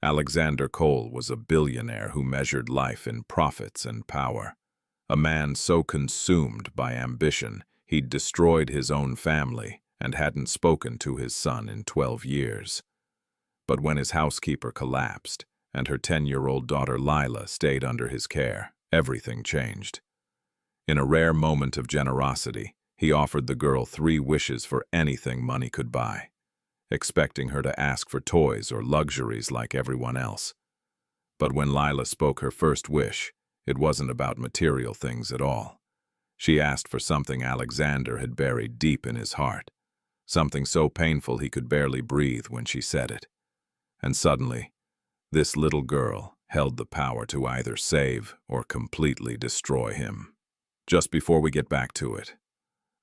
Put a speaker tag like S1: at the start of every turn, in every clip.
S1: Alexander Cole was a billionaire who measured life in profits and power. A man so consumed by ambition, he'd destroyed his own family and hadn't spoken to his son in 12 years. But when his housekeeper collapsed and her 10-year-old daughter Lila stayed under his care, everything changed. In a rare moment of generosity, he offered the girl 3 wishes for anything money could buy, expecting her to ask for toys or luxuries like everyone else. But when Lila spoke her first wish, it wasn't about material things at all. She asked for something Alexander had buried deep in his heart, something so painful he could barely breathe when she said it. And suddenly, this little girl held the power to either save or completely destroy him. Just before we get back to it,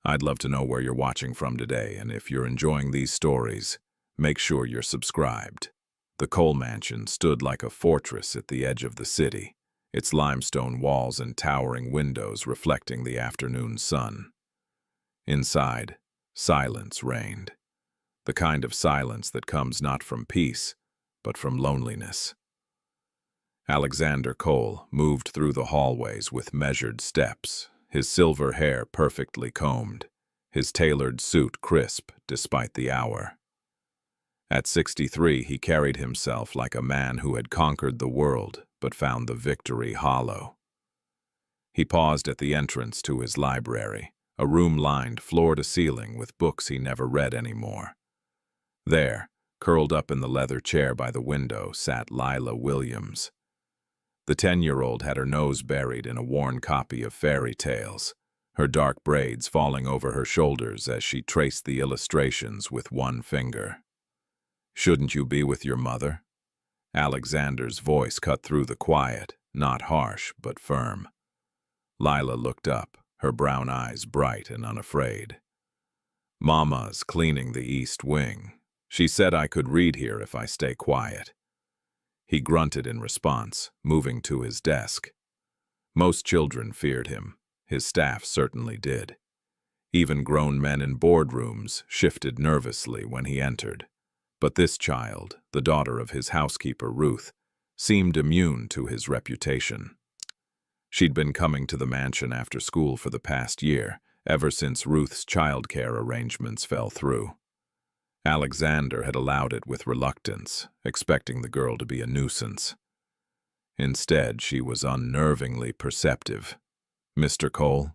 S1: I'd love to know where you're watching from today, and if you're enjoying these stories, make sure you're subscribed. The Cole Mansion stood like a fortress at the edge of the city, its limestone walls and towering windows reflecting the afternoon sun. Inside, silence reigned, the kind of silence that comes not from peace, but from loneliness. Alexander Cole moved through the hallways with measured steps, his silver hair perfectly combed, his tailored suit crisp despite the hour. At 63, he carried himself like a man who had conquered the world but found the victory hollow. He paused at the entrance to his library, a room lined floor to ceiling with books he never read anymore. There, curled up in the leather chair by the window, sat Lila Williams. The 10-year-old had her nose buried in a worn copy of fairy tales, her dark braids falling over her shoulders as she traced the illustrations with one finger. "Shouldn't you be with your mother?" Alexander's voice cut through the quiet, not harsh but firm. Lila looked up, her brown eyes bright and unafraid. "Mama's cleaning the east wing. She said I could read here if I stay quiet." He grunted in response, moving to his desk. Most children feared him. His staff certainly did. Even grown men in boardrooms shifted nervously when he entered. But this child, the daughter of his housekeeper Ruth, seemed immune to his reputation. She'd been coming to the mansion after school for the past year, ever since Ruth's childcare arrangements fell through. Alexander had allowed it with reluctance, expecting the girl to be a nuisance. Instead, she was unnervingly perceptive. "Mr. Cole?"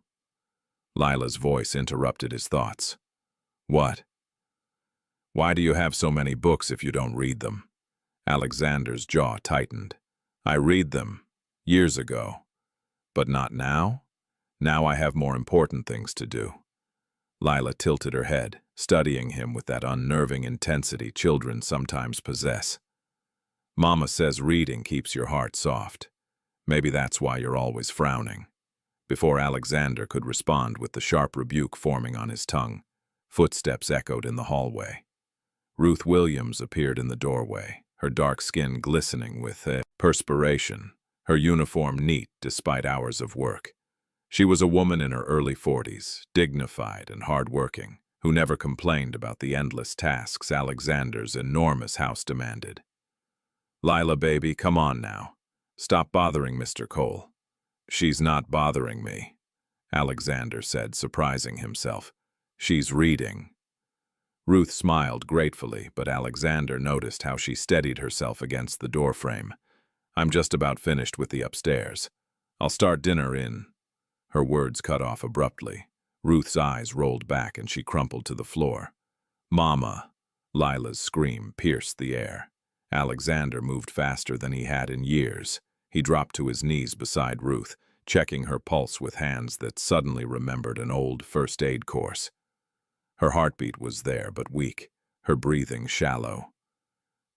S1: Lila's voice interrupted his thoughts. "What?" "Why do you have so many books if you don't read them?" Alexander's jaw tightened. "I read them, years ago. But not now? Now I have more important things to do." Lila tilted her head, studying him with that unnerving intensity children sometimes possess. "Mama says reading keeps your heart soft. Maybe that's why you're always frowning." Before Alexander could respond with the sharp rebuke forming on his tongue, footsteps echoed in the hallway. Ruth Williams appeared in the doorway, her dark skin glistening with perspiration, her uniform neat despite hours of work. She was a woman in her early 40s, dignified and hard-working, who never complained about the endless tasks Alexander's enormous house demanded. "Lila, baby, come on now. Stop bothering Mr. Cole." "She's not bothering me," Alexander said, surprising himself. "She's reading." Ruth smiled gratefully, but Alexander noticed how she steadied herself against the doorframe. "I'm just about finished with the upstairs. I'll start dinner in—" Her words cut off abruptly. Ruth's eyes rolled back and she crumpled to the floor. "Mama!" Lila's scream pierced the air. Alexander moved faster than he had in years. He dropped to his knees beside Ruth, checking her pulse with hands that suddenly remembered an old first aid course. Her heartbeat was there, but weak, her breathing shallow.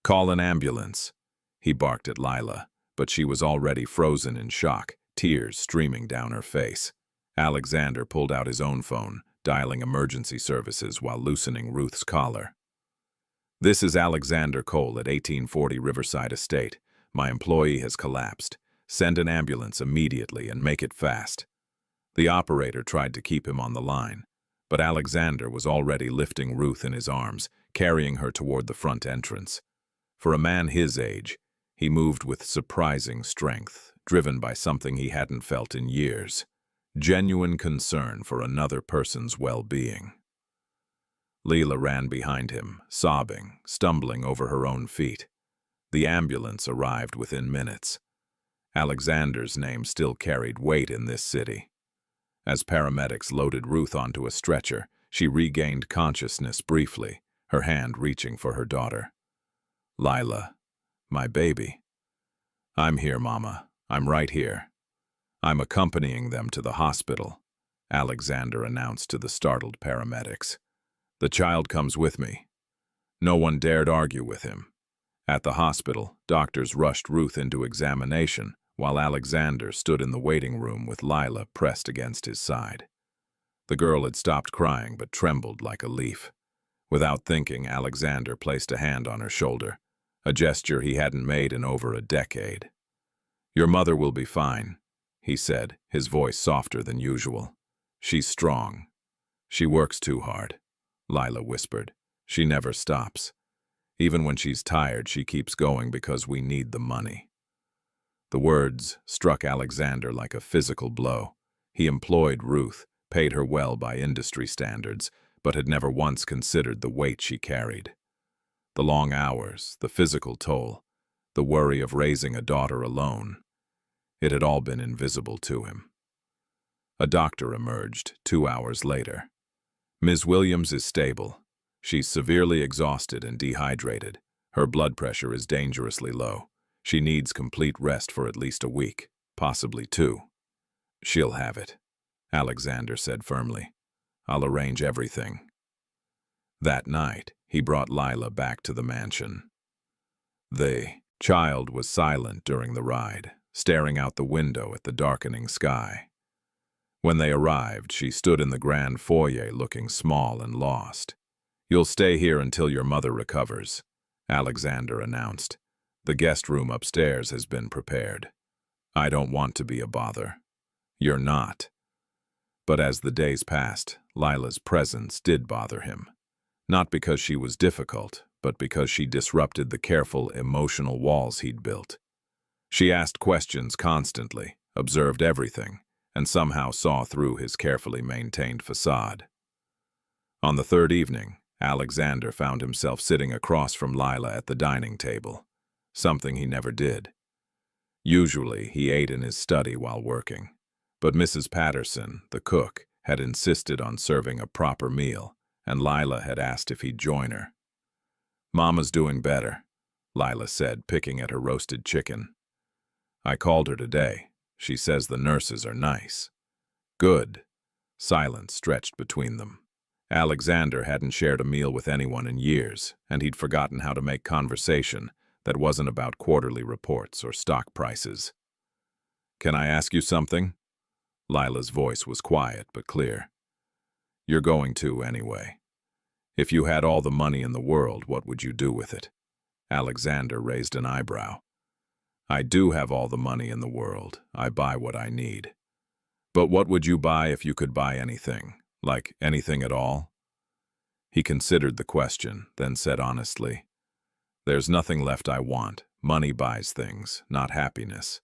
S1: "Call an ambulance," he barked at Lila, but she was already frozen in shock, tears streaming down her face. Alexander pulled out his own phone, dialing emergency services while loosening Ruth's collar. "This is Alexander Cole at 1840 Riverside Estate. My employee has collapsed. Send an ambulance immediately and make it fast." The operator tried to keep him on the line, but Alexander was already lifting Ruth in his arms, carrying her toward the front entrance. For a man his age, He moved with surprising strength, driven by something he hadn't felt in years: genuine concern for another person's well-being. Leela ran behind him, sobbing, stumbling over her own feet. The ambulance arrived within minutes. Alexander's name still carried weight in this city. As paramedics loaded Ruth onto a stretcher, she regained consciousness briefly, her hand reaching for her daughter. "Lila, my baby." "I'm here, Mama. I'm right here." "I'm accompanying them to the hospital," Alexander announced to the startled paramedics. "The child comes with me." No one dared argue with him. At the hospital, doctors rushed Ruth into examination, while Alexander stood in the waiting room with Lila pressed against his side. The girl had stopped crying but trembled like a leaf. Without thinking, Alexander placed a hand on her shoulder, a gesture he hadn't made in over a decade. "Your mother will be fine," he said, his voice softer than usual. "She's strong." "She works too hard," Lila whispered. "She never stops. Even when she's tired, she keeps going because we need the money." The words struck Alexander like a physical blow. He employed Ruth, paid her well by industry standards, but had never once considered the weight she carried. The long hours, the physical toll, the worry of raising a daughter alone. It had all been invisible to him. A doctor emerged 2 hours later. "Ms. Williams is stable. She's severely exhausted and dehydrated. Her blood pressure is dangerously low. She needs complete rest for at least a week, possibly 2. "She'll have it," Alexander said firmly. "I'll arrange everything." That night, he brought Lila back to the mansion. The child was silent during the ride, staring out the window at the darkening sky. When they arrived, she stood in the grand foyer looking small and lost. "You'll stay here until your mother recovers," Alexander announced. "The guest room upstairs has been prepared." "I don't want to be a bother." "You're not." But as the days passed, Lila's presence did bother him. Not because she was difficult, but because she disrupted the careful, emotional walls he'd built. She asked questions constantly, observed everything, and somehow saw through his carefully maintained facade. On the third evening, Alexander found himself sitting across from Lila at the dining table, something he never did. Usually, he ate in his study while working, but Mrs. Patterson, the cook, had insisted on serving a proper meal, and Lila had asked if he'd join her. "Mama's doing better," Lila said, picking at her roasted chicken. "I called her today. She says the nurses are nice." "Good." Silence stretched between them. Alexander hadn't shared a meal with anyone in years, and he'd forgotten how to make conversation that wasn't about quarterly reports or stock prices. "Can I ask you something?" Lila's voice was quiet but clear. "You're going to anyway. If you had all the money in the world, what would you do with it?" Alexander raised an eyebrow. "I do have all the money in the world. I buy what I need." "But what would you buy if you could buy anything? Like anything at all?" He considered the question, then said honestly, "There's nothing left I want. Money buys things, not happiness.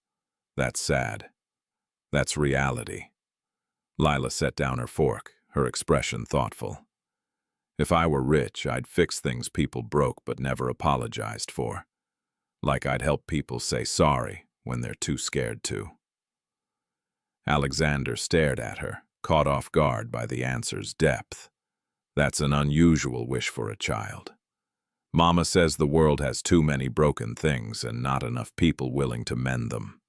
S1: That's sad. That's reality." Lila set down her fork, her expression thoughtful. "If I were rich, I'd fix things people broke but never apologized for. Like I'd help people say sorry when they're too scared to." Alexander stared at her, caught off guard by the answer's depth. "That's an unusual wish for a child. Mama says the world has too many broken things and not enough people willing to mend them."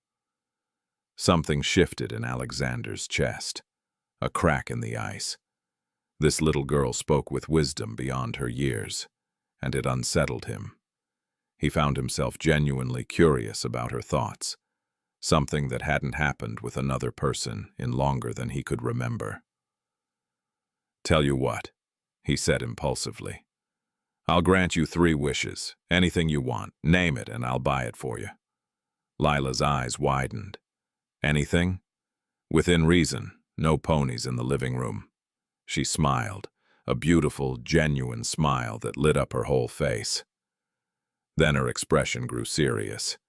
S1: Something shifted in Alexander's chest, a crack in the ice. This little girl spoke with wisdom beyond her years, and it unsettled him. He found himself genuinely curious about her thoughts, something that hadn't happened with another person in longer than he could remember. "Tell you what," he said impulsively. "I'll grant you 3 wishes, anything you want. Name it and I'll buy it for you." Lila's eyes widened. "Anything?" "Within reason. No ponies in the living room." She smiled, a beautiful, genuine smile that lit up her whole face. Then her expression grew serious.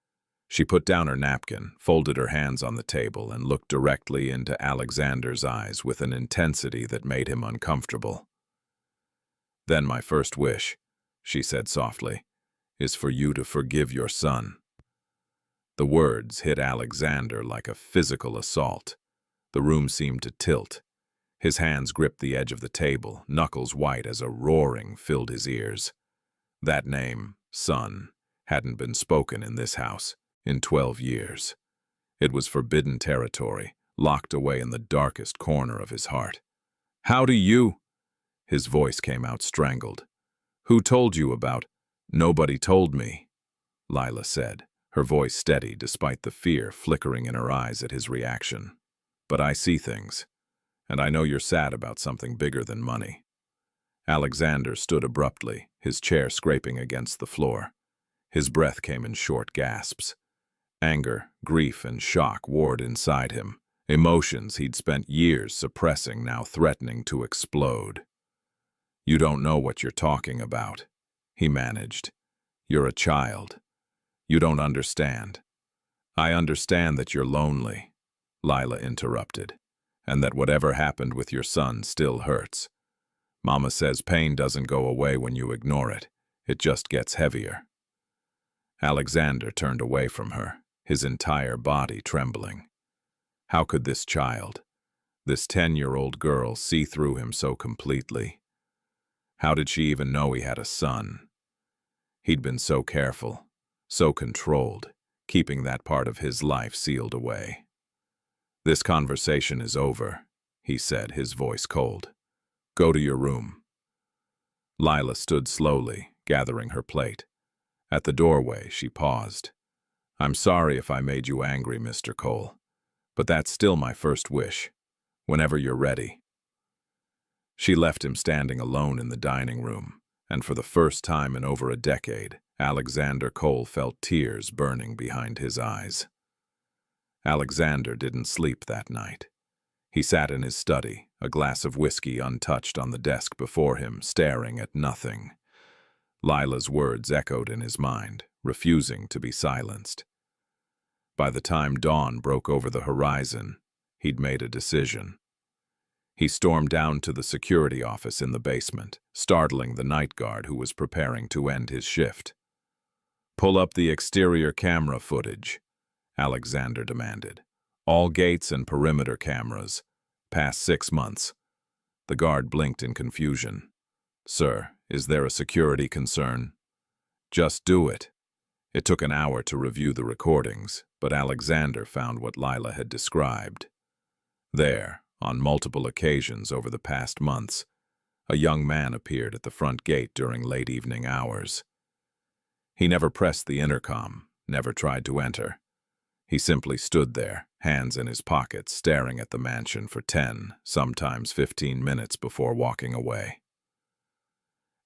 S1: She put down her napkin, folded her hands on the table, and looked directly into Alexander's eyes with an intensity that made him uncomfortable. "Then my first wish," she said softly, "is for you to forgive your son." The words hit Alexander like a physical assault. The room seemed to tilt. His hands gripped the edge of the table, knuckles white as a roaring filled his ears. That name, son, hadn't been spoken in this house in 12 years. It was forbidden territory, locked away in the darkest corner of his heart. "How do you—" His voice came out strangled. "Who told you about—" "Nobody told me," Lila said, her voice steady despite the fear flickering in her eyes at his reaction. "But I see things, and I know you're sad about something bigger than money." Alexander stood abruptly, his chair scraping against the floor. His breath came in short gasps. Anger, grief, and shock warred inside him, emotions he'd spent years suppressing now threatening to explode. "You don't know what you're talking about," he managed. "You're a child. You don't understand." "I understand that you're lonely," Lila interrupted, "and that whatever happened with your son still hurts. Mama says pain doesn't go away when you ignore it. It just gets heavier." Alexander turned away from her, his entire body trembling. How could this child, this 10-year-old girl, see through him so completely? How did she even know he had a son? He'd been so careful, so controlled, keeping that part of his life sealed away. "This conversation is over," he said, his voice cold. "Go to your room." Lila stood slowly, gathering her plate. At the doorway, she paused. "I'm sorry if I made you angry, Mr. Cole, but that's still my first wish. Whenever you're ready." She left him standing alone in the dining room, and for the first time in over a decade, Alexander Cole felt tears burning behind his eyes. Alexander didn't sleep that night. He sat in his study, a glass of whiskey untouched on the desk before him, staring at nothing. Lila's words echoed in his mind, refusing to be silenced. By the time dawn broke over the horizon, he'd made a decision. He stormed down to the security office in the basement, startling the night guard who was preparing to end his shift. "Pull up the exterior camera footage," Alexander demanded. "All gates and perimeter cameras. Past 6 months. The guard blinked in confusion. "Sir, is there a security concern?" "Just do it." It took an hour to review the recordings, but Alexander found what Lila had described. There, on multiple occasions over the past months, a young man appeared at the front gate during late evening hours. He never pressed the intercom, never tried to enter. He simply stood there, hands in his pockets, staring at the mansion for 10, sometimes 15 minutes before walking away.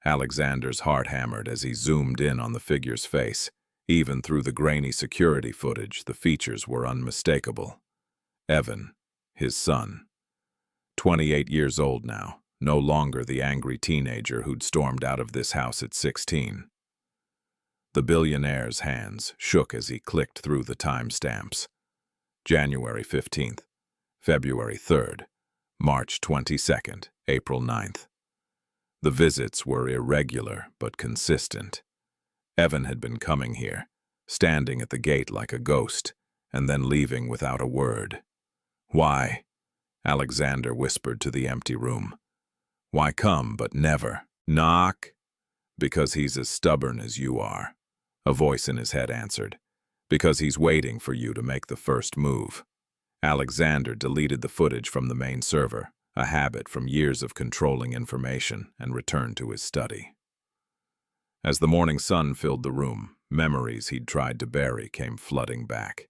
S1: Alexander's heart hammered as he zoomed in on the figure's face. Even through the grainy security footage, the features were unmistakable. Evan, his son. 28 years old now, no longer the angry teenager who'd stormed out of this house at 16. The billionaire's hands shook as he clicked through the timestamps. January 15th, February 3rd, March 22nd, April 9th. The visits were irregular but consistent. Evan had been coming here, standing at the gate like a ghost, and then leaving without a word. "Why?" Alexander whispered to the empty room. "Why come but never knock?" "Because he's as stubborn as you are," a voice in his head answered. "Because he's waiting for you to make the first move." Alexander deleted the footage from the main server, a habit from years of controlling information, and returned to his study. As the morning sun filled the room, memories he'd tried to bury came flooding back.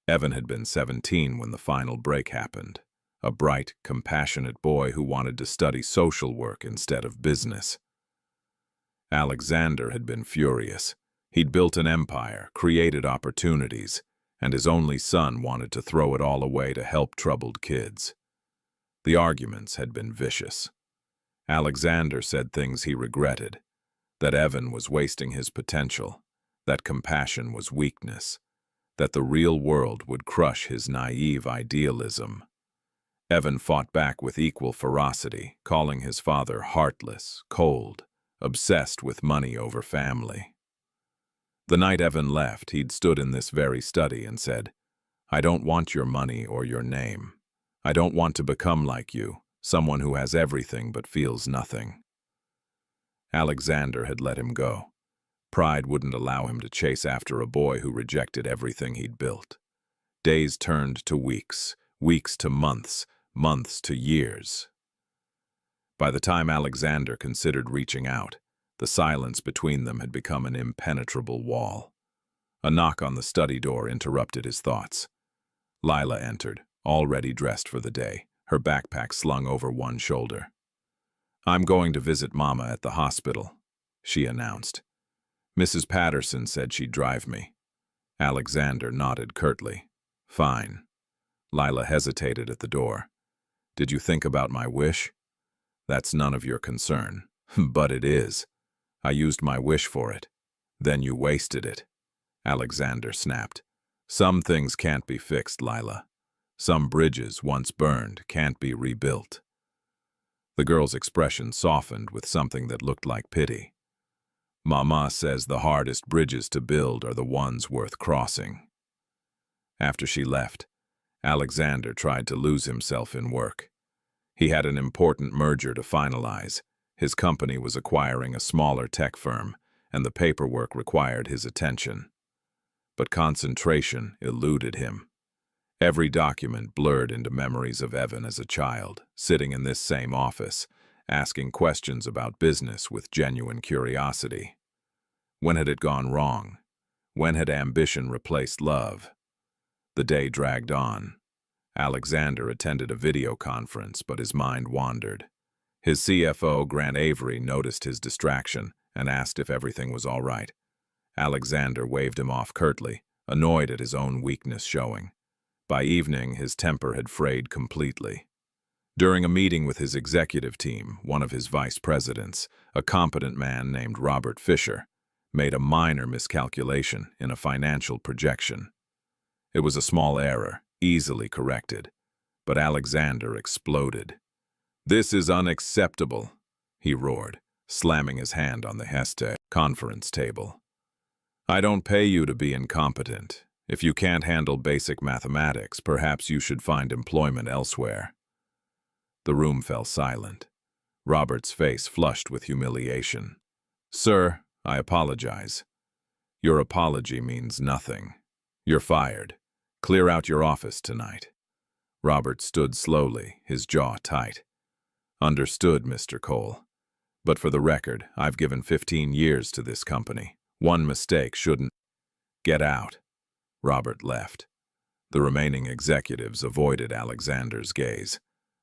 S1: Evan had been 17 when the final break happened, a bright, compassionate boy who wanted to study social work instead of business. Alexander had been furious. He'd built an empire, created opportunities, and his only son wanted to throw it all away to help troubled kids. The arguments had been vicious. Alexander said things he regretted, that Evan was wasting his potential, that compassion was weakness, that the real world would crush his naive idealism. Evan fought back with equal ferocity, calling his father heartless, cold, obsessed with money over family. The night Evan left, he'd stood in this very study and said, "I don't want your money or your name. I don't want to become like you, someone who has everything but feels nothing." Alexander had let him go. Pride wouldn't allow him to chase after a boy who rejected everything he'd built. Days turned to weeks, weeks to months, months to years. By the time Alexander considered reaching out, the silence between them had become an impenetrable wall. A knock on the study door interrupted his thoughts. Lila entered, already dressed for the day, her backpack slung over one shoulder. "I'm going to visit Mama at the hospital," she announced. "Mrs. Patterson said she'd drive me." Alexander nodded curtly. "Fine." Lila hesitated at the door. "Did you think about my wish?" "That's none of your concern." "But it is. I used my wish for it. Then you wasted it." Alexander snapped. "Some things can't be fixed, Lila. Some bridges, once burned, can't be rebuilt." The girl's expression softened with something that looked like pity. "Mama says the hardest bridges to build are the ones worth crossing." After she left, Alexander tried to lose himself in work. He had an important merger to finalize. His company was acquiring a smaller tech firm, and the paperwork required his attention. But concentration eluded him. Every document blurred into memories of Evan as a child, sitting in this same office, asking questions about business with genuine curiosity. When had it gone wrong? When had ambition replaced love? The day dragged on. Alexander attended a video conference, but his mind wandered. His CFO, Grant Avery, noticed his distraction and asked if everything was all right. Alexander waved him off curtly, annoyed at his own weakness showing. By evening, his temper had frayed completely. During a meeting with his executive team, one of his vice presidents, a competent man named Robert Fisher, made a minor miscalculation in a financial projection. It was a small error, easily corrected, but Alexander exploded. "This is unacceptable," he roared, slamming his hand on the Heste conference table. "I don't pay you to be incompetent. If you can't handle basic mathematics, perhaps you should find employment elsewhere." The room fell silent. Robert's face flushed with humiliation. "Sir, I apologize." "Your apology means nothing. You're fired. Clear out your office tonight." Robert stood slowly, his jaw tight. "Understood, Mr. Cole. But for the record, I've given 15 years to this company. One mistake shouldn't—" "Get out." Robert left. The remaining executives avoided Alexander's gaze.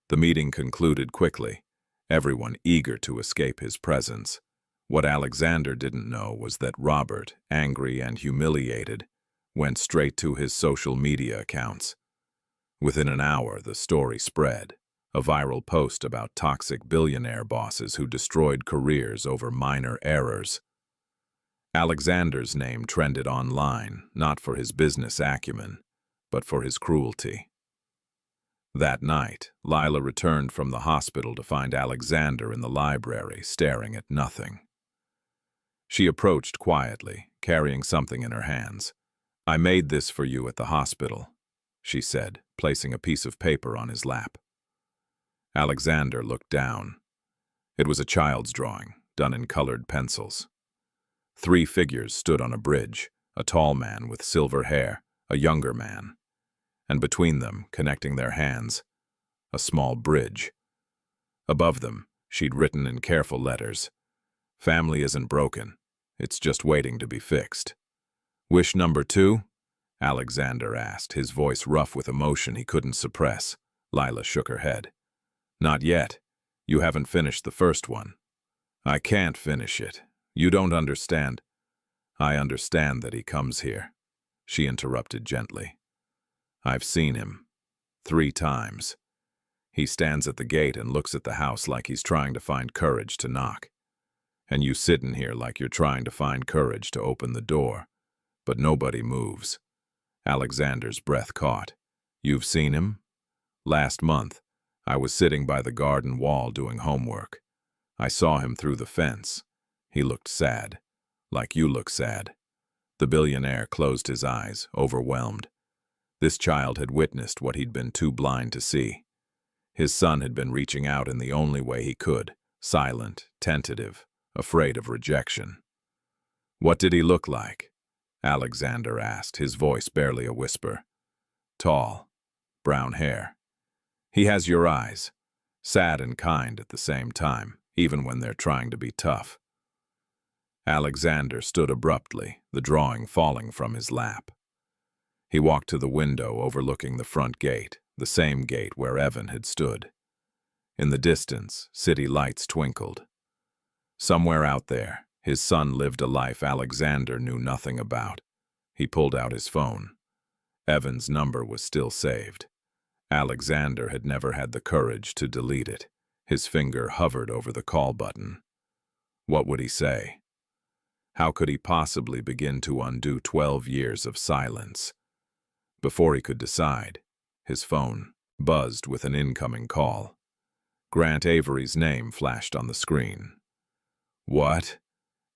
S1: The meeting concluded quickly, everyone eager to escape his presence. What Alexander didn't know was that Robert, angry and humiliated, went straight to his social media accounts. Within an hour, the story spread, a viral post about toxic billionaire bosses who destroyed careers over minor errors. Alexander's name trended online, not for his business acumen, but for his cruelty. That night, Lila returned from the hospital to find Alexander in the library, staring at nothing. She approached quietly, carrying something in her hands. "I made this for you at the hospital," she said, placing a piece of paper on his lap. Alexander looked down. It was a child's drawing, done in colored pencils. 3 figures stood on a bridge, a tall man with silver hair, a younger man, and between them, connecting their hands, a small bridge. Above them, she'd written in careful letters, "Family isn't broken, it's just waiting to be fixed." "Wish number 2? Alexander asked, his voice rough with emotion he couldn't suppress. Lila shook her head. "Not yet. You haven't finished the first one." "I can't finish it. You don't understand." "I understand that he comes here," she interrupted gently. "I've seen him 3 times. He stands at the gate and looks at the house like he's trying to find courage to knock. And you sitting here like you're trying to find courage to open the door. But nobody moves." Alexander's breath caught. You've seen him? Last month, I was sitting by the garden wall doing homework. I saw him through the fence. He looked sad. Like you look sad. The billionaire closed his eyes, overwhelmed. This child had witnessed what he'd been too blind to see. His son had been reaching out in the only way he could, silent, tentative, afraid of rejection. What did he look like? Alexander asked, his voice barely a whisper. Tall, brown hair. He has your eyes, sad and kind at the same time, even when they're trying to be tough. Alexander stood abruptly, the drawing falling from his lap. He walked to the window overlooking the front gate, the same gate where Evan had stood. In the distance, city lights twinkled. Somewhere out there, his son lived a life Alexander knew nothing about. He pulled out his phone. Evan's number was still saved. Alexander had never had the courage to delete it. His finger hovered over the call button. What would he say? How could he possibly begin to undo 12 years of silence? Before he could decide, his phone buzzed with an incoming call. Grant Avery's name flashed on the screen. What?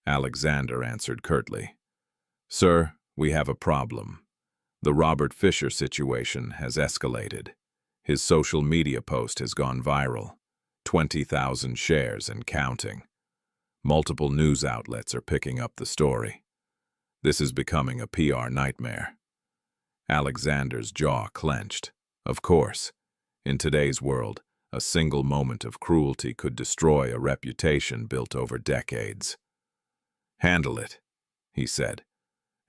S1: Alexander answered curtly. Sir, we have a problem. The Robert Fisher situation has escalated. His social media post has gone viral. 20,000 shares and counting. Multiple news outlets are picking up the story. This is becoming a PR nightmare. Alexander's jaw clenched. Of course, in today's world, a single moment of cruelty could destroy a reputation built over decades. Handle it, he said.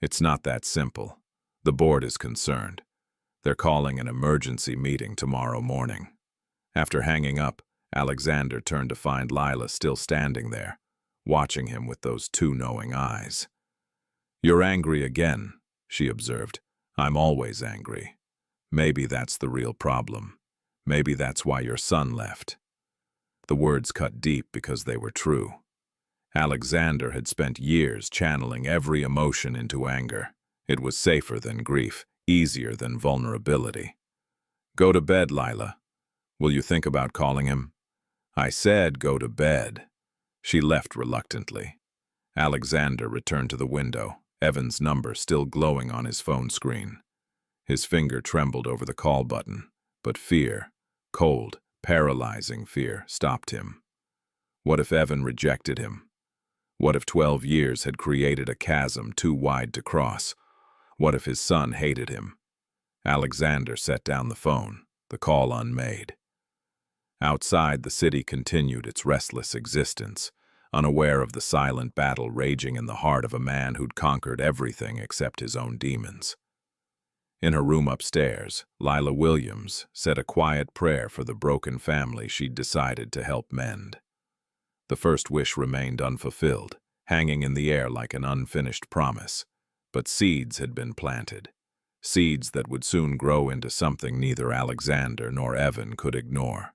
S1: It's not that simple. The board is concerned. They're calling an emergency meeting tomorrow morning. After hanging up, Alexander turned to find Lila still standing there, watching him with those two knowing eyes. You're angry again, she observed. I'm always angry. Maybe that's the real problem. Maybe that's why your son left. The words cut deep because they were true. Alexander had spent years channeling every emotion into anger. It was safer than grief, easier than vulnerability. Go to bed, Lila. Will you think about calling him? I said go to bed. She left reluctantly. Alexander returned to the window, Evan's number still glowing on his phone screen. His finger trembled over the call button, but fear, cold, paralyzing fear, stopped him. What if Evan rejected him? What if 12 years had created a chasm too wide to cross? What if his son hated him? Alexander set down the phone, the call unmade. Outside, the city continued its restless existence, unaware of the silent battle raging in the heart of a man who'd conquered everything except his own demons. In her room upstairs, Lila Williams said a quiet prayer for the broken family she'd decided to help mend. The first wish remained unfulfilled, hanging in the air like an unfinished promise, but seeds had been planted, seeds that would soon grow into something neither Alexander nor Evan could ignore.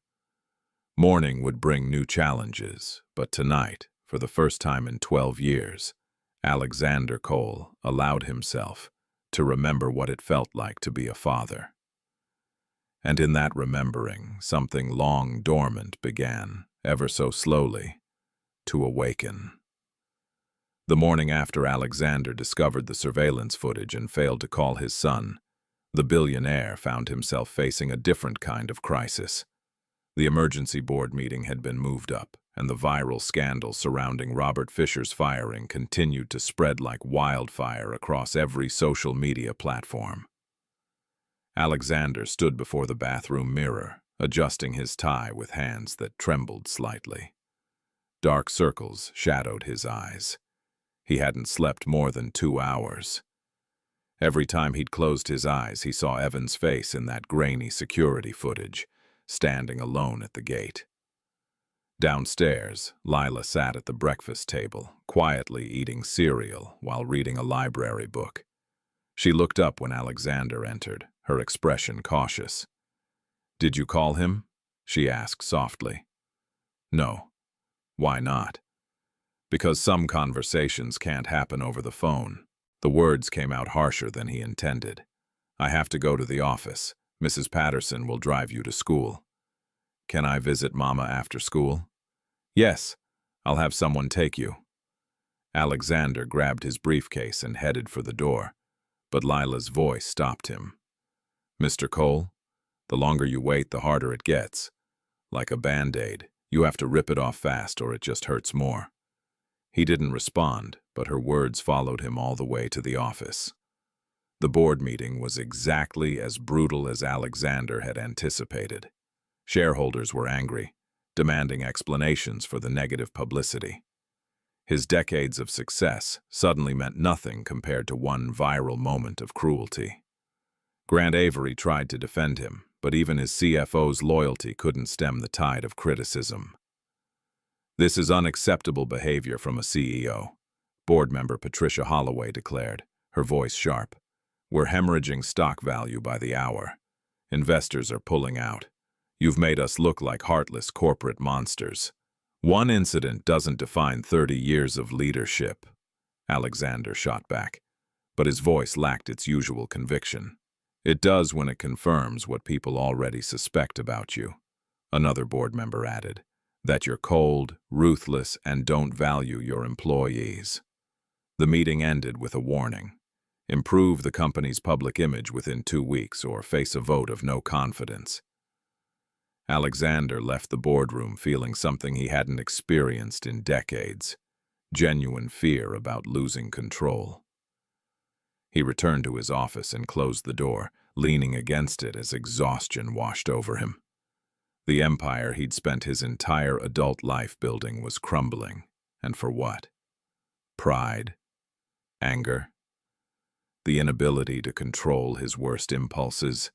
S1: Morning would bring new challenges, but tonight, for the first time in 12 years, Alexander Cole allowed himself to remember what it felt like to be a father. And in that remembering, something long dormant began, ever so slowly, to awaken. The morning after Alexander discovered the surveillance footage and failed to call his son, the billionaire found himself facing a different kind of crisis. The emergency board meeting had been moved up, and the viral scandal surrounding Robert Fisher's firing continued to spread like wildfire across every social media platform. Alexander stood before the bathroom mirror, adjusting his tie with hands that trembled slightly. Dark circles shadowed his eyes. He hadn't slept more than 2 hours. Every time he'd closed his eyes, he saw Evan's face in that grainy security footage, standing alone at the gate. Downstairs, Lila sat at the breakfast table, quietly eating cereal while reading a library book. She looked up when Alexander entered, her expression cautious. "Did you call him?" she asked softly. "No." "Why not?" "Because some conversations can't happen over the phone." The words came out harsher than he intended. I have to go to the office. Mrs. Patterson will drive you to school. Can I visit Mama after school? Yes, I'll have someone take you. Alexander grabbed his briefcase and headed for the door, but Lila's voice stopped him. Mr. Cole, the longer you wait, the harder it gets. Like a Band-Aid, you have to rip it off fast or it just hurts more. He didn't respond, but her words followed him all the way to the office. The board meeting was exactly as brutal as Alexander had anticipated. Shareholders were angry, demanding explanations for the negative publicity. His decades of success suddenly meant nothing compared to one viral moment of cruelty. Grant Avery tried to defend him, but even his CFO's loyalty couldn't stem the tide of criticism. This is unacceptable behavior from a CEO, board member Patricia Holloway declared, her voice sharp. We're hemorrhaging stock value by the hour. Investors are pulling out. You've made us look like heartless corporate monsters. One incident doesn't define 30 years of leadership, Alexander shot back, but his voice lacked its usual conviction. It does when it confirms what people already suspect about you. Another board member added, that you're cold, ruthless, and don't value your employees. The meeting ended with a warning. Improve the company's public image within 2 weeks or face a vote of no confidence. Alexander left the boardroom feeling something he hadn't experienced in decades, genuine fear about losing control. He returned to his office and closed the door, leaning against it as exhaustion washed over him. The empire he'd spent his entire adult life building was crumbling, and for what? Pride? Anger? The inability to control his worst impulses?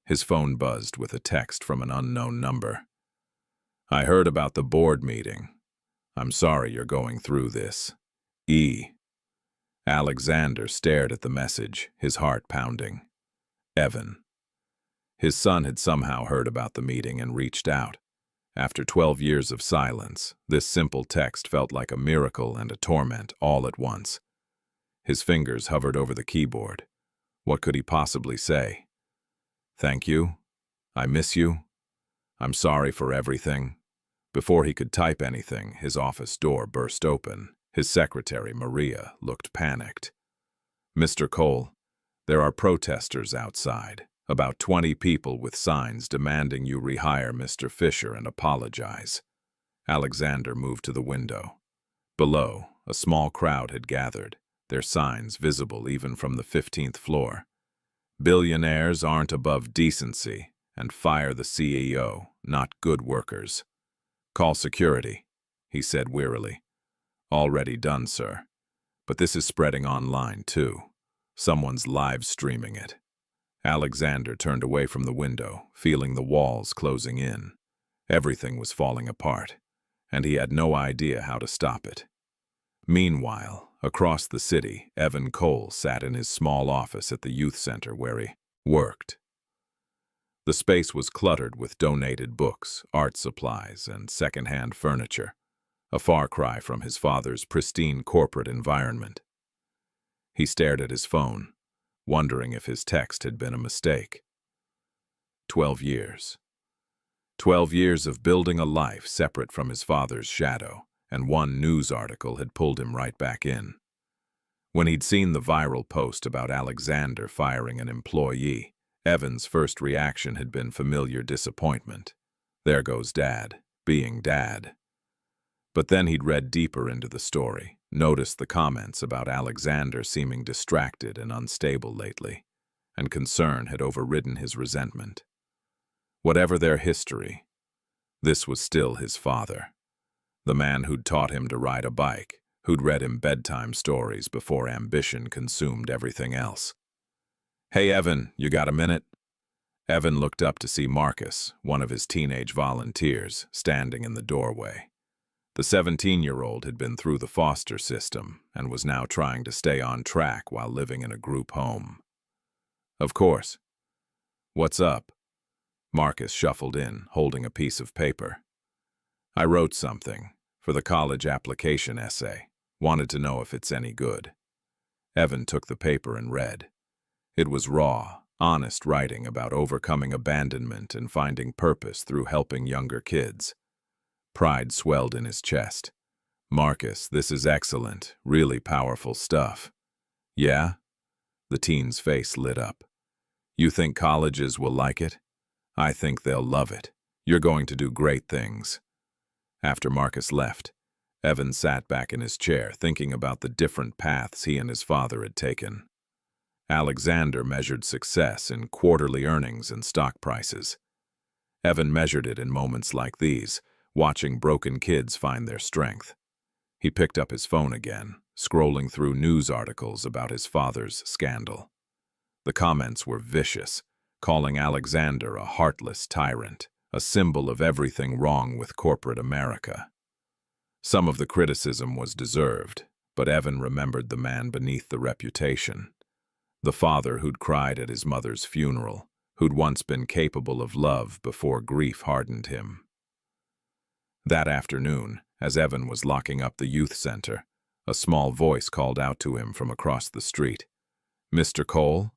S1: His phone buzzed with a text from an unknown number. I heard about the board meeting. I'm sorry you're going through this. E. Alexander stared at the message, his heart pounding. Evan. His son had somehow heard about the meeting and reached out. After 12 years of silence, this simple text felt like a miracle and a torment all at once. His fingers hovered over the keyboard. What could he possibly say? Thank you. I miss you. I'm sorry for everything. Before he could type anything, his office door burst open. His secretary, Maria, looked panicked. Mr. Cole, there are protesters outside. About 20 people with signs demanding you rehire Mr. Fisher and apologize. Alexander moved to the window. Below, a small crowd had gathered, their signs visible even from the 15th floor. Billionaires aren't above decency, and fire the CEO, not good workers. Call security, he said wearily. Already done, sir. But this is spreading online, too. Someone's live streaming it. Alexander turned away from the window, feeling the walls closing in. Everything was falling apart, and he had no idea how to stop it. Meanwhile, across the city, Evan Cole sat in his small office at the youth center where he worked. The space was cluttered with donated books, art supplies, and second-hand furniture, a far cry from his father's pristine corporate environment. He stared at his phone, wondering if his text had been a mistake. 12 years. 12 years of building a life separate from his father's shadow, and one news article had pulled him right back in. When he'd seen the viral post about Alexander firing an employee, Evan's first reaction had been familiar disappointment. There goes Dad, being Dad. But then he'd read deeper into the story, noticed the comments about Alexander seeming distracted and unstable lately, and concern had overridden his resentment. Whatever their history, this was still his father. The man who'd taught him to ride a bike, who'd read him bedtime stories before ambition consumed everything else. Hey, Evan, you got a minute? Evan looked up to see Marcus, one of his teenage volunteers, standing in the doorway. The 17-year-old had been through the foster system and was now trying to stay on track while living in a group home. Of course. What's up? Marcus shuffled in, holding a piece of paper. I wrote something for the college application essay. Wanted to know if it's any good. Evan took the paper and read. It was raw, honest writing about overcoming abandonment and finding purpose through helping younger kids. Pride swelled in his chest. "Marcus, this is excellent, really powerful stuff." "Yeah?" The teen's face lit up. "You think colleges will like it? I think they'll love it. You're going to do great things." After Marcus left, Evan sat back in his chair thinking about the different paths he and his father had taken. Alexander measured success in quarterly earnings and stock prices. Evan measured it in moments like these, watching broken kids find their strength. He picked up his phone again, scrolling through news articles about his father's scandal. The comments were vicious, calling Alexander a heartless tyrant, a symbol of everything wrong with corporate America. Some of the criticism was deserved, but Evan remembered the man beneath the reputation. The father who'd cried at his mother's funeral, who'd once been capable of love before grief hardened him. That afternoon, as Evan was locking up the youth center, a small voice called out to him from across the street. "Mr. Cole?"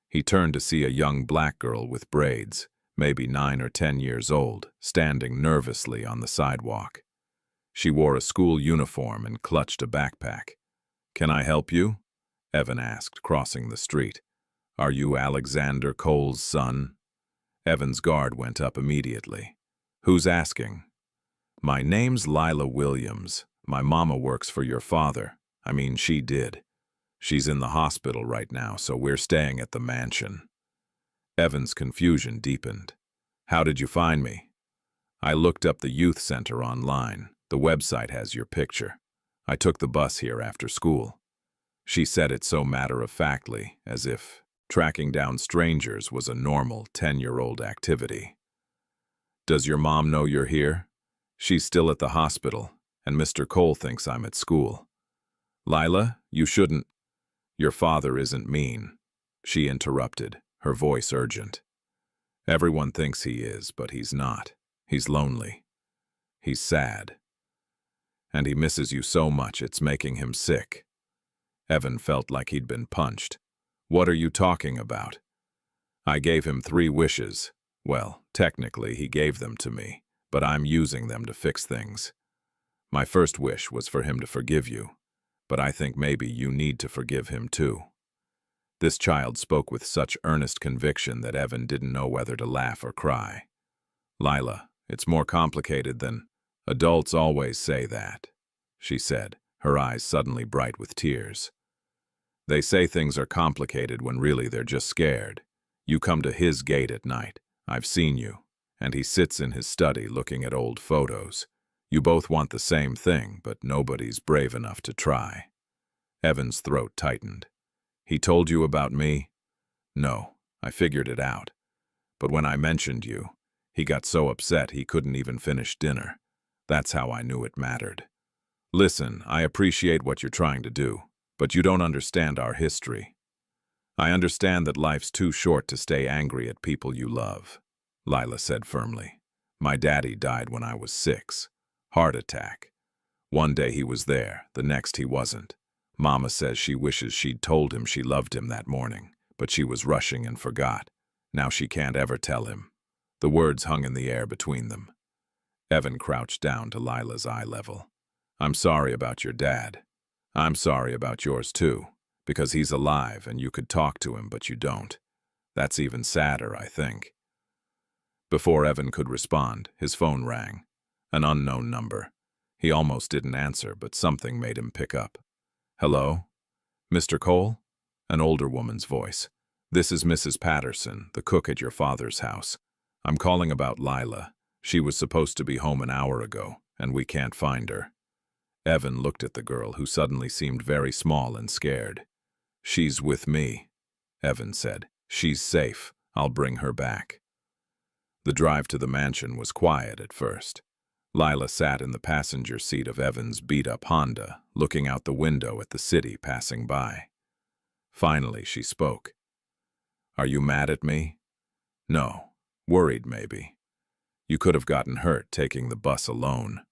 S1: He turned to see a young black girl with braids, maybe 9 or 10 years old, standing nervously on the sidewalk. She wore a school uniform and clutched a backpack. "Can I help you?" Evan asked, crossing the street. "Are you Alexander Cole's son?" Evan's guard went up immediately. "Who's asking?" "My name's Lila Williams. My mama works for your father. I mean, she did. She's in the hospital right now, so we're staying at the mansion." Evan's confusion deepened. "How did you find me?" "I looked up the youth center online. The website has your picture. I took the bus here after school." She said it so matter-of-factly, as if tracking down strangers was a normal 10-year-old activity. "Does your mom know you're here?" "She's still at the hospital, and Mr. Cole thinks I'm at school." "Lila, you shouldn't—" "Your father isn't mean," she interrupted, her voice urgent. "Everyone thinks he is, but he's not. He's lonely. He's sad. And he misses you so much it's making him sick." Evan felt like he'd been punched. "What are you talking about?" "I gave him 3 wishes. Well, technically he gave them to me, but I'm using them to fix things. My first wish was for him to forgive you, but I think maybe you need to forgive him too." This child spoke with such earnest conviction that Evan didn't know whether to laugh or cry. "Lila, it's more complicated than—" "Adults always say that," she said, her eyes suddenly bright with tears. "They say things are complicated when really they're just scared. You come to his gate at night. I've seen you. And he sits in his study looking at old photos. You both want the same thing, but nobody's brave enough to try." Evan's throat tightened. "He told you about me?" "No, I figured it out. But when I mentioned you, he got so upset he couldn't even finish dinner. That's how I knew it mattered. Listen, I appreciate what you're trying to do, but you don't understand our history. I understand that life's too short to stay angry at people you love," Lila said firmly. "My daddy died when I was 6. Heart attack. One day he was there, the next he wasn't. Mama says she wishes she'd told him she loved him that morning, but she was rushing and forgot. Now she can't ever tell him." The words hung in the air between them. Evan crouched down to Lila's eye level. "I'm sorry about your dad. I'm sorry about yours too, because he's alive and you could talk to him, but you don't. That's even sadder, I think." Before Evan could respond, his phone rang. An unknown number. He almost didn't answer, but something made him pick up. "Hello? Mr. Cole?" An older woman's voice. "This is Mrs. Patterson, the cook at your father's house. I'm calling about Lila. She was supposed to be home an hour ago, and we can't find her." Evan looked at the girl, who suddenly seemed very small and scared. "She's with me," Evan said. "She's safe. I'll bring her back." The drive to the mansion was quiet at first. Lila sat in the passenger seat of Evan's beat-up Honda, looking out the window at the city passing by. Finally, she spoke. "Are you mad at me?" "No. Worried, maybe. You could have gotten hurt taking the bus alone."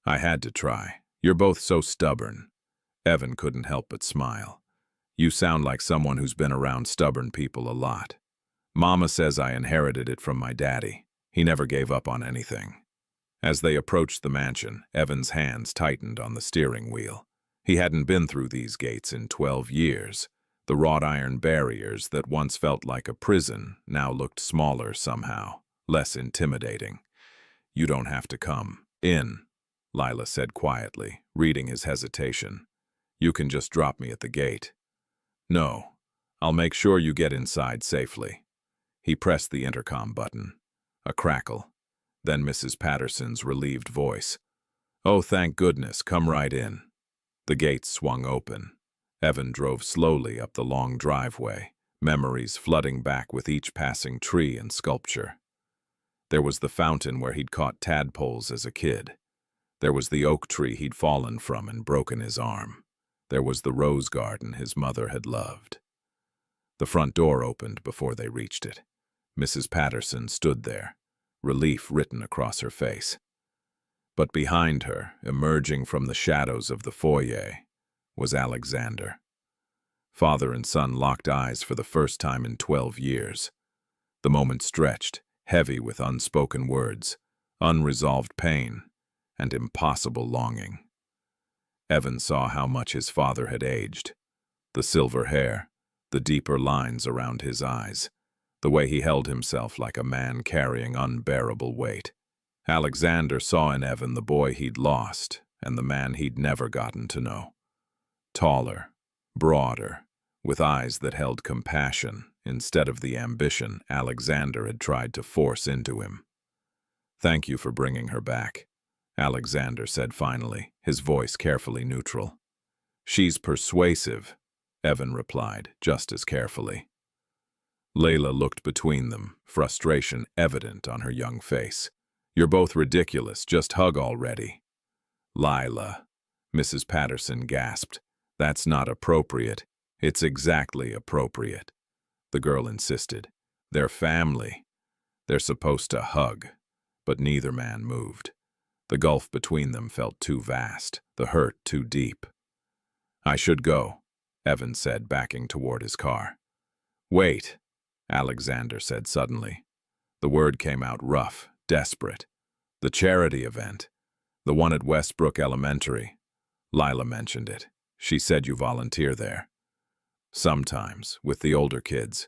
S1: "I had to try. You're both so stubborn." Evan couldn't help but smile. You sound like someone who's been around stubborn people a lot. Mama says I inherited it from my daddy. He never gave up on anything. As they approached the mansion, Evan's hands tightened on the steering wheel. He hadn't been through these gates in 12 years. The wrought iron barriers that once felt like a prison now looked smaller somehow, less intimidating. "You don't have to come in," Lila said quietly, reading his hesitation. "You can just drop me at the gate." "No, I'll make sure you get inside safely." He pressed the intercom button. A crackle. Then Mrs. Patterson's relieved voice. "Oh, thank goodness, come right in." The gates swung open. Evan drove slowly up the long driveway, memories flooding back with each passing tree and sculpture. There was the fountain where he'd caught tadpoles as a kid. There was the oak tree he'd fallen from and broken his arm. There was the rose garden his mother had loved. The front door opened before they reached it. Mrs. Patterson stood there, relief written across her face. But behind her, emerging from the shadows of the foyer, was Alexander. Father and son locked eyes for the first time in 12 years. The moment stretched, heavy with unspoken words, unresolved pain, and impossible longing. Evan saw how much his father had aged. The silver hair, the deeper lines around his eyes, the way he held himself like a man carrying unbearable weight. Alexander saw in Evan the boy he'd lost and the man he'd never gotten to know. Taller, broader, with eyes that held compassion instead of the ambition Alexander had tried to force into him. "Thank you for bringing her back," Alexander said finally, his voice carefully neutral. "She's persuasive," Evan replied, just as carefully. Layla looked between them, frustration evident on her young face. "You're both ridiculous, just hug already." "Lila," Mrs. Patterson gasped. "That's not appropriate." "It's exactly appropriate," the girl insisted. "They're family. They're supposed to hug." But neither man moved. The gulf between them felt too vast, the hurt too deep. "I should go," Evan said, backing toward his car. "Wait," Alexander said suddenly. The word came out rough, desperate. "The charity event. The one at Westbrook Elementary." Lila mentioned it. "She said you volunteer there." "Sometimes, with the older kids.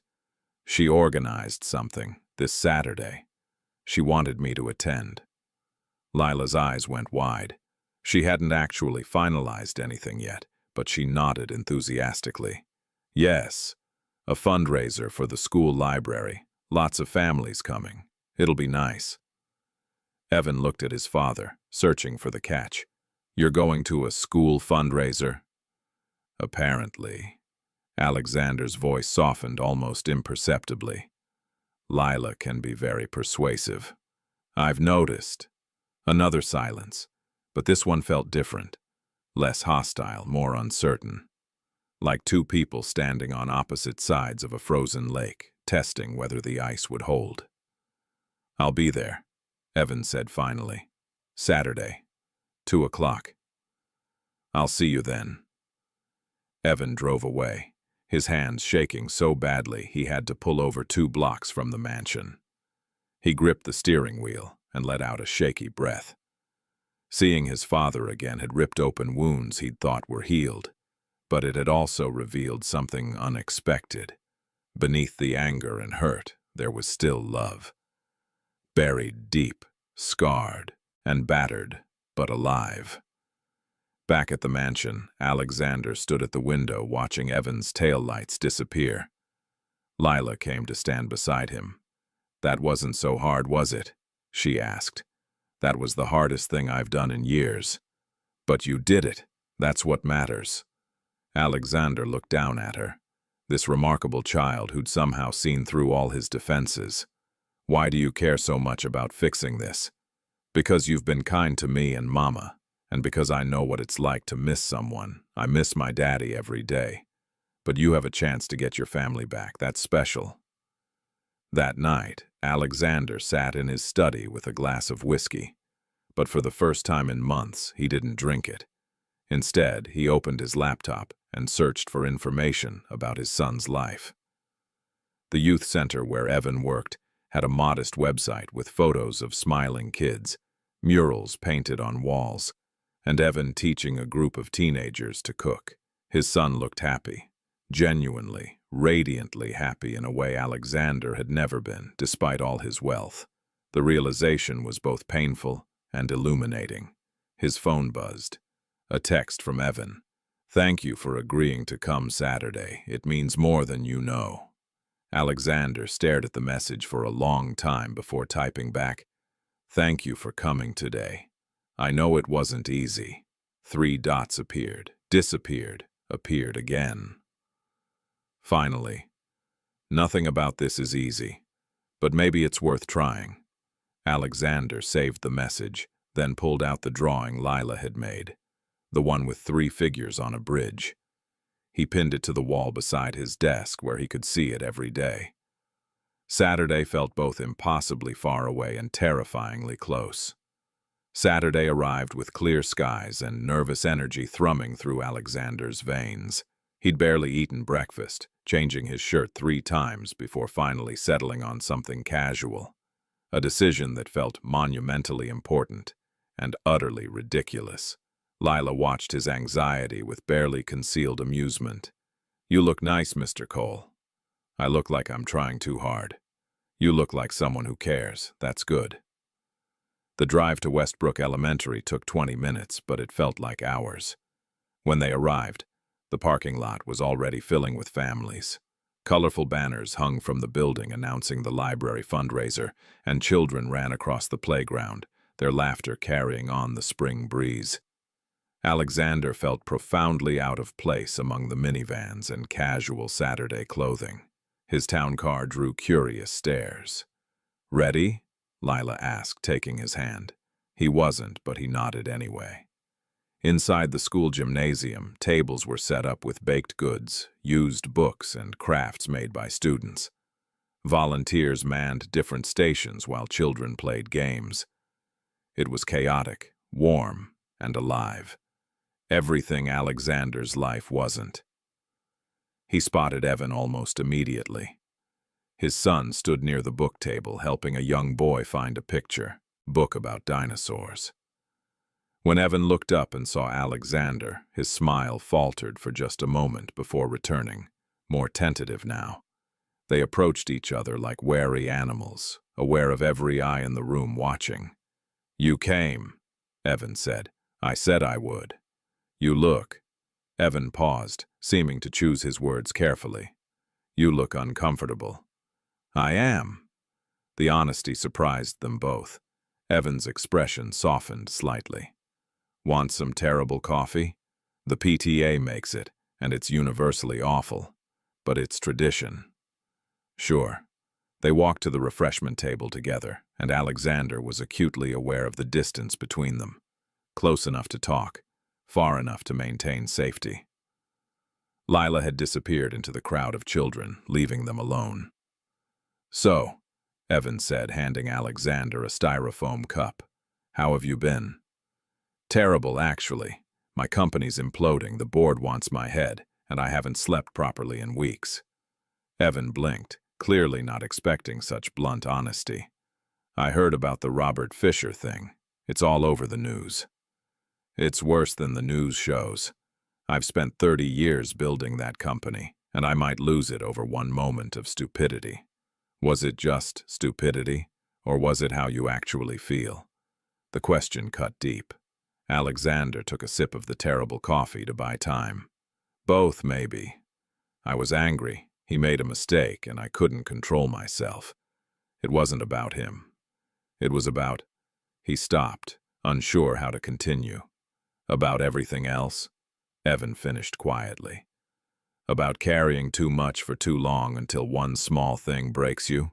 S1: She organized something, this Saturday. She wanted me to attend." Lila's eyes went wide. She hadn't actually finalized anything yet, but she nodded enthusiastically. "Yes, a fundraiser for the school library. Lots of families coming. It'll be nice." Evan looked at his father, searching for the catch. "You're going to a school fundraiser?" "Apparently." Alexander's voice softened almost imperceptibly. "Lila can be very persuasive. I've noticed." Another silence, but this one felt different. Less hostile, more uncertain. Like two people standing on opposite sides of a frozen lake, testing whether the ice would hold. "I'll be there," Evan said finally. "Saturday, 2 o'clock. I'll see you then." Evan drove away, his hands shaking so badly he had to pull over 2 blocks from the mansion. He gripped the steering wheel and let out a shaky breath. Seeing his father again had ripped open wounds he'd thought were healed, but it had also revealed something unexpected. Beneath the anger and hurt, there was still love. Buried deep, scarred, and battered, but alive. Back at the mansion, Alexander stood at the window watching Evan's taillights disappear. Lila came to stand beside him. "That wasn't so hard, was it?" she asked. "That was the hardest thing I've done in years." "But you did it. That's what matters." Alexander looked down at her. This remarkable child who'd somehow seen through all his defenses. "Why do you care so much about fixing this?" "Because you've been kind to me and Mama, and because I know what it's like to miss someone. I miss my daddy every day. But you have a chance to get your family back. That's special." That night, Alexander sat in his study with a glass of whiskey. But for the first time in months, he didn't drink it. Instead, he opened his laptop and searched for information about his son's life. The youth center where Evan worked had a modest website with photos of smiling kids, murals painted on walls, and Evan teaching a group of teenagers to cook. His son looked happy, genuinely, radiantly happy in a way Alexander had never been, despite all his wealth. The realization was both painful and illuminating. His phone buzzed. A text from Evan. "Thank you for agreeing to come Saturday. It means more than you know." Alexander stared at the message for a long time before typing back, "Thank you for coming today. I know it wasn't easy." 3 dots appeared, disappeared, appeared again. Finally, "Nothing about this is easy, but maybe it's worth trying." Alexander saved the message, then pulled out the drawing Lila had made, the one with 3 figures on a bridge. He pinned it to the wall beside his desk where he could see it every day. Saturday felt both impossibly far away and terrifyingly close. Saturday arrived with clear skies and nervous energy thrumming through Alexander's veins. He'd barely eaten breakfast, changing his shirt 3 times before finally settling on something casual. A decision that felt monumentally important and utterly ridiculous. Lila watched his anxiety with barely concealed amusement. "You look nice, Mr. Cole." "I look like I'm trying too hard." "You look like someone who cares. That's good." The drive to Westbrook Elementary took 20 minutes, but it felt like hours. When they arrived, the parking lot was already filling with families. Colorful banners hung from the building announcing the library fundraiser, and children ran across the playground, their laughter carrying on the spring breeze. Alexander felt profoundly out of place among the minivans and casual Saturday clothing. His town car drew curious stares. "Ready?" Lila asked, taking his hand. He wasn't, but he nodded anyway. Inside the school gymnasium, tables were set up with baked goods, used books, and crafts made by students. Volunteers manned different stations while children played games. It was chaotic, warm, and alive. Everything Alexander's life wasn't. He spotted Evan almost immediately. His son stood near the book table helping a young boy find a book about dinosaurs. When Evan looked up and saw Alexander, his smile faltered for just a moment before returning, more tentative now. They approached each other like wary animals, aware of every eye in the room watching. "You came," Evan said. "I said I would." "You look." Evan paused, seeming to choose his words carefully. "You look uncomfortable." "I am." The honesty surprised them both. Evan's expression softened slightly. "Want some terrible coffee? The PTA makes it, and it's universally awful. But it's tradition." "Sure." They walked to the refreshment table together, and Alexander was acutely aware of the distance between them. Close enough to talk, far enough to maintain safety. Lila had disappeared into the crowd of children, leaving them alone. "So," Evan said, handing Alexander a styrofoam cup. "How have you been?" "Terrible, actually. My company's imploding, the board wants my head, and I haven't slept properly in weeks." Evan blinked, clearly not expecting such blunt honesty. "I heard about the Robert Fisher thing. It's all over the news." "It's worse than the news shows. I've spent 30 years building that company, and I might lose it over one moment of stupidity." "Was it just stupidity, or was it how you actually feel?" The question cut deep. Alexander took a sip of the terrible coffee to buy time. "Both, maybe. I was angry. He made a mistake, and I couldn't control myself. It wasn't about him. It was about—" He stopped, unsure how to continue. "About everything else?" Evan finished quietly. "About carrying too much for too long until one small thing breaks you?"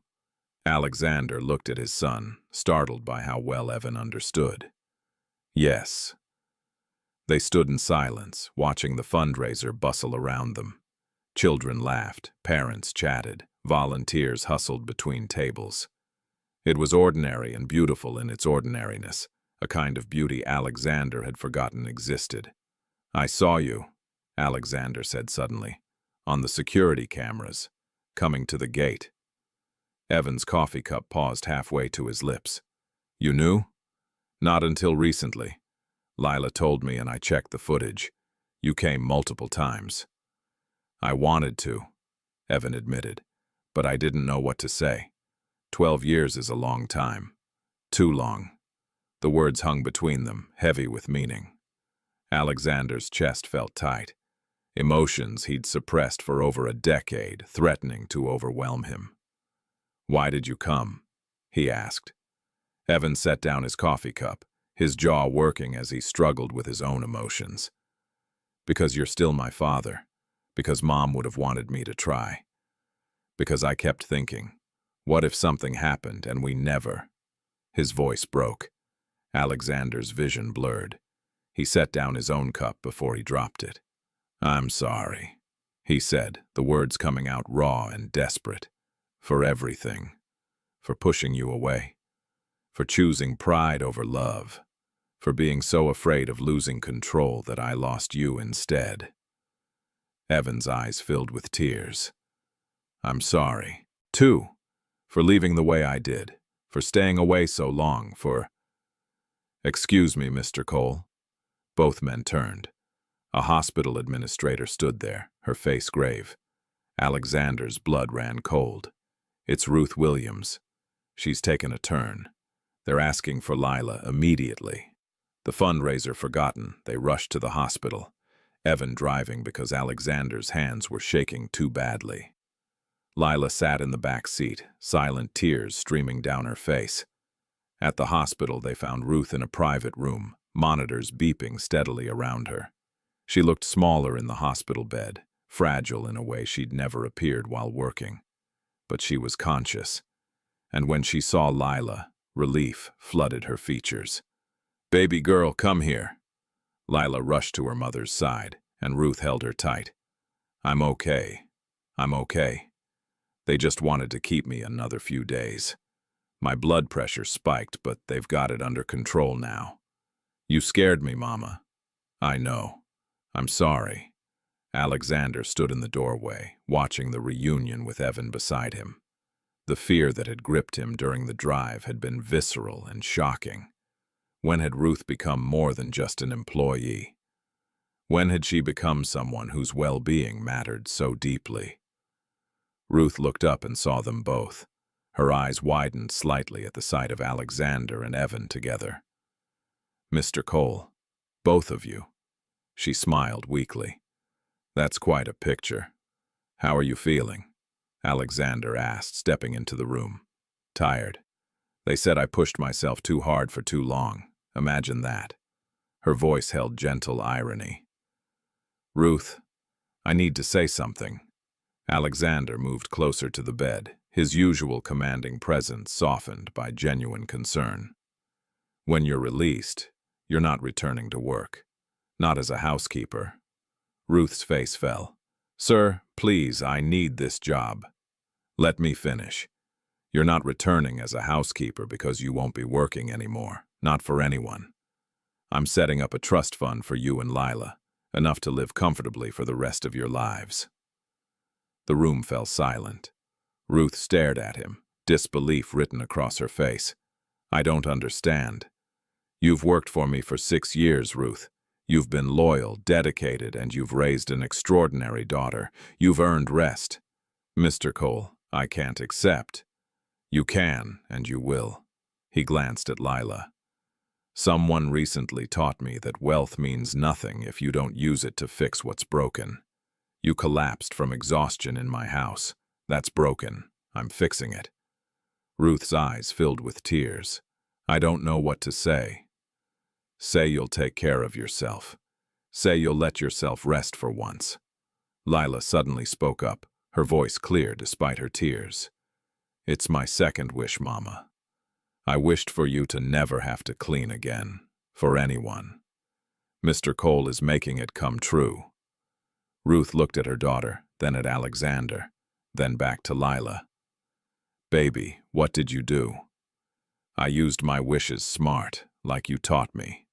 S1: Alexander looked at his son, startled by how well Evan understood. "Yes." They stood in silence, watching the fundraiser bustle around them. Children laughed, parents chatted, volunteers hustled between tables. It was ordinary and beautiful in its ordinariness, a kind of beauty Alexander had forgotten existed. I saw you, Alexander said suddenly, on the security cameras, coming to the gate. Evan's coffee cup paused halfway to his lips. You knew? Not until recently. Lila told me and I checked the footage. You came multiple times. I wanted to, Evan admitted, but I didn't know what to say. 12 years is a long time. Too long. The words hung between them, heavy with meaning. Alexander's chest felt tight. Emotions he'd suppressed for over a decade, threatening to overwhelm him. Why did you come? He asked. Evan set down his coffee cup, his jaw working as he struggled with his own emotions. Because you're still my father. Because Mom would have wanted me to try. Because I kept thinking, what if something happened and we never? His voice broke. Alexander's vision blurred. He set down his own cup before he dropped it. I'm sorry, he said, the words coming out raw and desperate. For everything. For pushing you away. For choosing pride over love. For being so afraid of losing control that I lost you instead. Evan's eyes filled with tears. I'm sorry, too, for leaving the way I did, for staying away so long, for... Excuse me, Mr. Cole. Both men turned. A hospital administrator stood there, her face grave. Alexander's blood ran cold. It's Ruth Williams. She's taken a turn. They're asking for Lila immediately. The fundraiser forgotten, they rushed to the hospital. Evan driving because Alexander's hands were shaking too badly. Lila sat in the back seat, silent tears streaming down her face. At the hospital, they found Ruth in a private room, monitors beeping steadily around her. She looked smaller in the hospital bed, fragile in a way she'd never appeared while working. But she was conscious. And when she saw Lila, relief flooded her features. Baby girl, come here. Lila rushed to her mother's side, and Ruth held her tight. I'm okay. I'm okay. They just wanted to keep me another few days. My blood pressure spiked, but they've got it under control now. You scared me, Mama. I know. I'm sorry. Alexander stood in the doorway, watching the reunion with Evan beside him. The fear that had gripped him during the drive had been visceral and shocking. When had Ruth become more than just an employee? When had she become someone whose well-being mattered so deeply? Ruth looked up and saw them both. Her eyes widened slightly at the sight of Alexander and Evan together. Mr. Cole, both of you. She smiled weakly. That's quite a picture. How are you feeling? Alexander asked, stepping into the room. Tired. They said I pushed myself too hard for too long. Imagine that. Her voice held gentle irony. Ruth, I need to say something. Alexander moved closer to the bed, his usual commanding presence softened by genuine concern. When you're released, you're not returning to work. Not as a housekeeper. Ruth's face fell. Sir, please, I need this job. Let me finish. You're not returning as a housekeeper because you won't be working anymore. Not for anyone. I'm setting up a trust fund for you and Lila, enough to live comfortably for the rest of your lives. The room fell silent. Ruth stared at him, disbelief written across her face. I don't understand. You've worked for me for 6 years, Ruth. You've been loyal, dedicated, and you've raised an extraordinary daughter. You've earned rest. Mr. Cole, I can't accept. You can, and you will. He glanced at Lila. Someone recently taught me that wealth means nothing if you don't use it to fix what's broken. You collapsed from exhaustion in my house. That's broken. I'm fixing it. Ruth's eyes filled with tears. I don't know what to say. Say you'll take care of yourself. Say you'll let yourself rest for once. Lila suddenly spoke up, her voice clear despite her tears. It's my second wish, Mama. I wished for you to never have to clean again, for anyone. Mr. Cole is making it come true. Ruth looked at her daughter, then at Alexander, then back to Lila. Baby, what did you do? I used my wishes smart, like you taught me.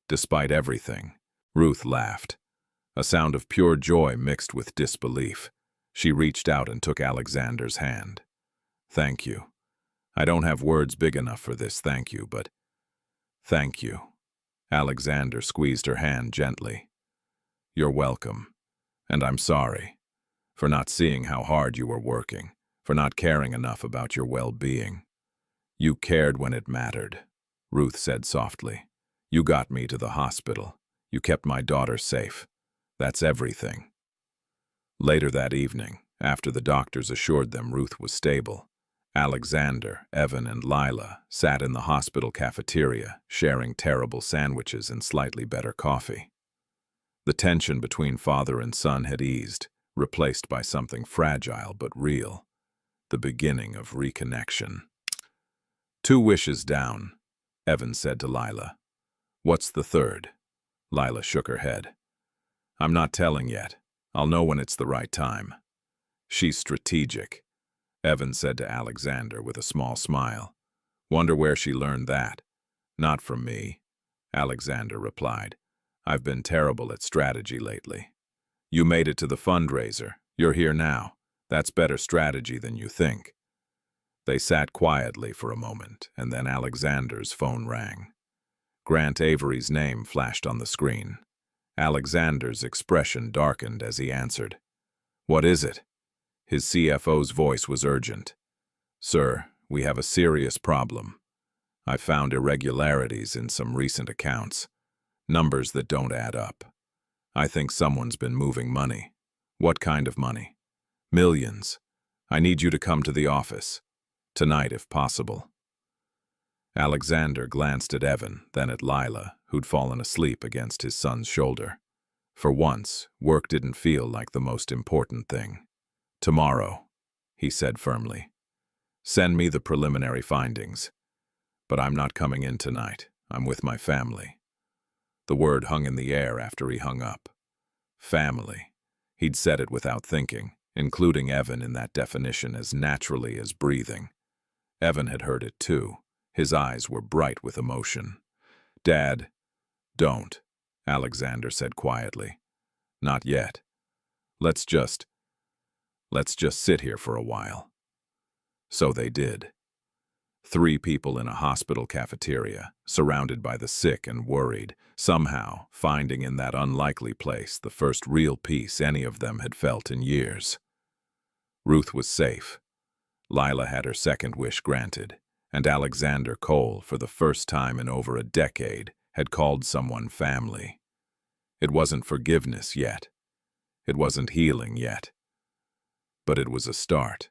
S1: Despite everything, Ruth laughed, a sound of pure joy mixed with disbelief. She reached out and took Alexander's hand. "Thank you. I don't have words big enough for this thank you, but thank you." Alexander squeezed her hand gently. "You're welcome. And I'm sorry for not seeing how hard you were working, for not caring enough about your well-being." "You cared when it mattered," Ruth said softly. "You got me to the hospital. You kept my daughter safe. That's everything." Later that evening, after the doctors assured them Ruth was stable, Alexander, Evan, and Lila sat in the hospital cafeteria, sharing terrible sandwiches and slightly better coffee. The tension between father and son had eased, replaced by something fragile but real, the beginning of reconnection. "2 wishes down," Evan said to Lila. "What's the third?" Lila shook her head. "I'm not telling yet. I'll know when it's the right time." "She's strategic," Evan said to Alexander with a small smile. "Wonder where she learned that." "Not from me," Alexander replied. "I've been terrible at strategy lately." "You made it to the fundraiser. You're here now. That's better strategy than you think." They sat quietly for a moment, and then Alexander's phone rang. Grant Avery's name flashed on the screen. Alexander's expression darkened as he answered. "What is it?" His CFO's voice was urgent. "Sir, we have a serious problem. I found irregularities in some recent accounts, numbers that don't add up. I think someone's been moving money." "What kind of money?" "Millions. I need you to come to the office. Tonight, if possible." Alexander glanced at Evan, then at Lila, who'd fallen asleep against his son's shoulder. For once, work didn't feel like the most important thing. "Tomorrow," he said firmly. "Send me the preliminary findings. But I'm not coming in tonight. I'm with my family." The word hung in the air after he hung up. Family. He'd said it without thinking, including Evan in that definition as naturally as breathing. Evan had heard it too. His eyes were bright with emotion. "Dad, don't," Alexander said quietly. "Not yet. Let's just sit here for a while." So they did. 3 people in a hospital cafeteria, surrounded by the sick and worried, somehow finding in that unlikely place the first real peace any of them had felt in years. Ruth was safe. Lila had her second wish granted, and Alexander Cole, for the first time in over a decade, had called someone family. It wasn't forgiveness yet. It wasn't healing yet. But it was a start.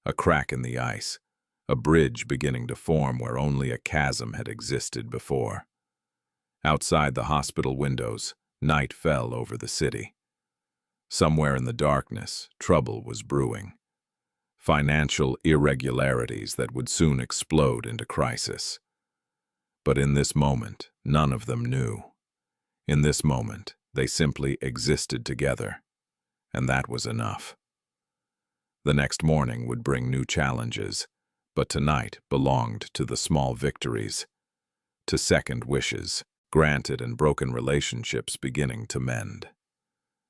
S1: A crack in the ice, a bridge beginning to form where only a chasm had existed before. Outside the hospital windows, night fell over the city. Somewhere in the darkness, trouble was brewing. Financial irregularities that would soon explode into crisis. But in this moment, none of them knew. In this moment, they simply existed together, and that was enough. The next morning would bring new challenges, but tonight belonged to the small victories, to second wishes, granted and broken relationships beginning to mend.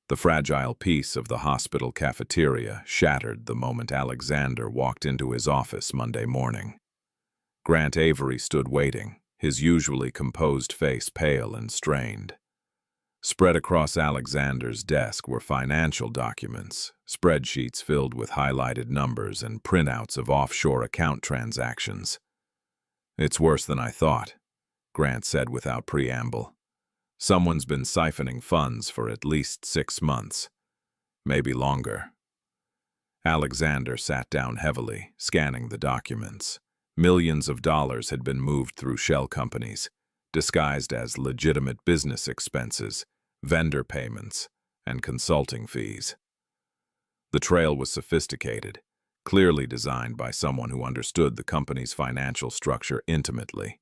S1: The fragile peace of the hospital cafeteria shattered the moment Alexander walked into his office Monday morning. Grant Avery stood waiting, his usually composed face pale and strained. Spread across Alexander's desk were financial documents, spreadsheets filled with highlighted numbers and printouts of offshore account transactions. "It's worse than I thought," Grant said without preamble. "Someone's been siphoning funds for at least 6 months, maybe longer." Alexander sat down heavily, scanning the documents. Millions of dollars had been moved through shell companies, disguised as legitimate business expenses, vendor payments, and consulting fees. The trail was sophisticated, clearly designed by someone who understood the company's financial structure intimately.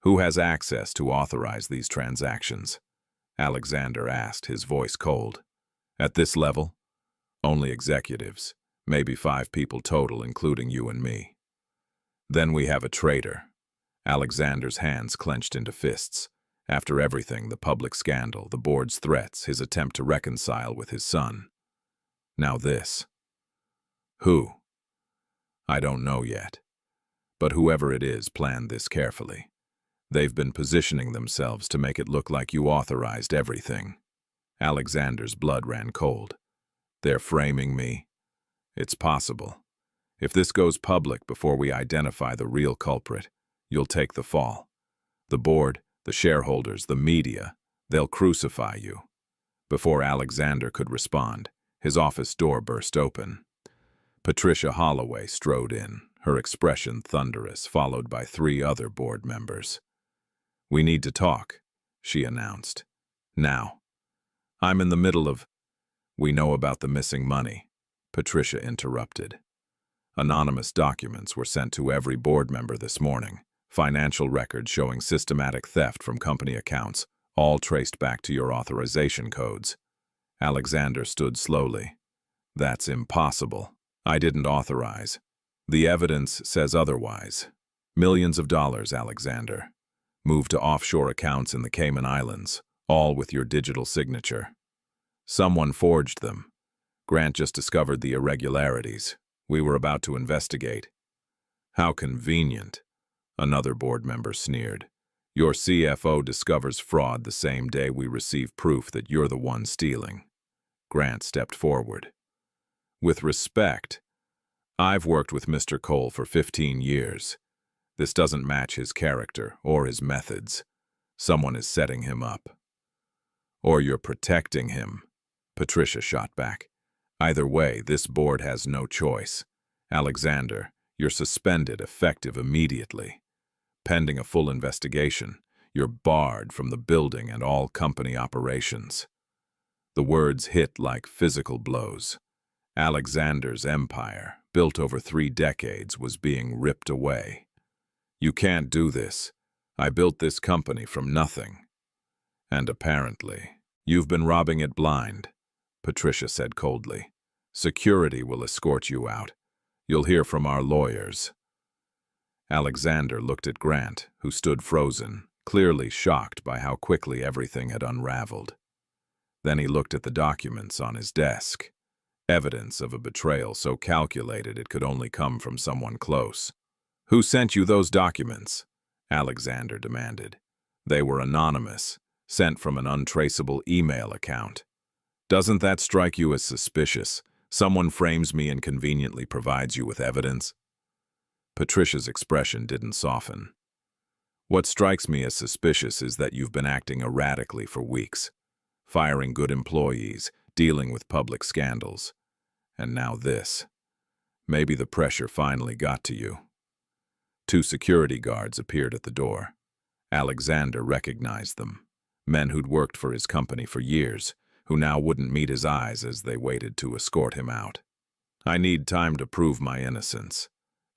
S1: "Who has access to authorize these transactions?" Alexander asked, his voice cold. "At this level? Only executives, maybe 5 people total, including you and me." "Then we have a traitor." Alexander's hands clenched into fists, After everything, the public scandal, the board's threats, his attempt to reconcile with his son. Now this. Who? I don't know yet. But whoever it is planned this carefully. They've been positioning themselves to make it look like you authorized everything. Alexander's blood ran cold. They're framing me. It's possible. If this goes public before we identify the real culprit, you'll take the fall. The board, the shareholders, the media, they'll crucify you. Before Alexander could respond, his office door burst open. Patricia Holloway strode in, her expression thunderous, followed by 3 other board members. "We need to talk," she announced. "Now." "I'm in the middle of—" "We know about the missing money," Patricia interrupted. Anonymous documents were sent to every board member this morning. Financial records showing systematic theft from company accounts, all traced back to your authorization codes. Alexander stood slowly. "That's impossible. I didn't authorize. The evidence says otherwise. Millions of dollars, Alexander. Moved to offshore accounts in the Cayman Islands, all with your digital signature. Someone forged them. Grant just discovered the irregularities. We were about to investigate." "How convenient," another board member sneered. "Your CFO discovers fraud the same day we receive proof that you're the one stealing." Grant stepped forward. "With respect, I've worked with Mr. Cole for 15 years. This doesn't match his character or his methods. Someone is setting him up." "Or you're protecting him," Patricia shot back. "Either way, this board has no choice. Alexander, you're suspended effective immediately. Pending a full investigation, you're barred from the building and all company operations." The words hit like physical blows. Alexander's empire, built over 3 decades, was being ripped away. "You can't do this. I built this company from nothing. And apparently, you've been robbing it blind," Patricia said coldly. "Security will escort you out. You'll hear from our lawyers." Alexander looked at Grant, who stood frozen, clearly shocked by how quickly everything had unraveled. Then he looked at the documents on his desk. Evidence of a betrayal so calculated it could only come from someone close. "Who sent you those documents?" Alexander demanded. "They were anonymous, sent from an untraceable email account. Doesn't that strike you as suspicious? Someone frames me and conveniently provides you with evidence?" Patricia's expression didn't soften. "What strikes me as suspicious is that you've been acting erratically for weeks, firing good employees, dealing with public scandals. And now this. Maybe the pressure finally got to you." 2 security guards appeared at the door. Alexander recognized them. Men who'd worked for his company for years, who now wouldn't meet his eyes as they waited to escort him out. "I need time to prove my innocence,"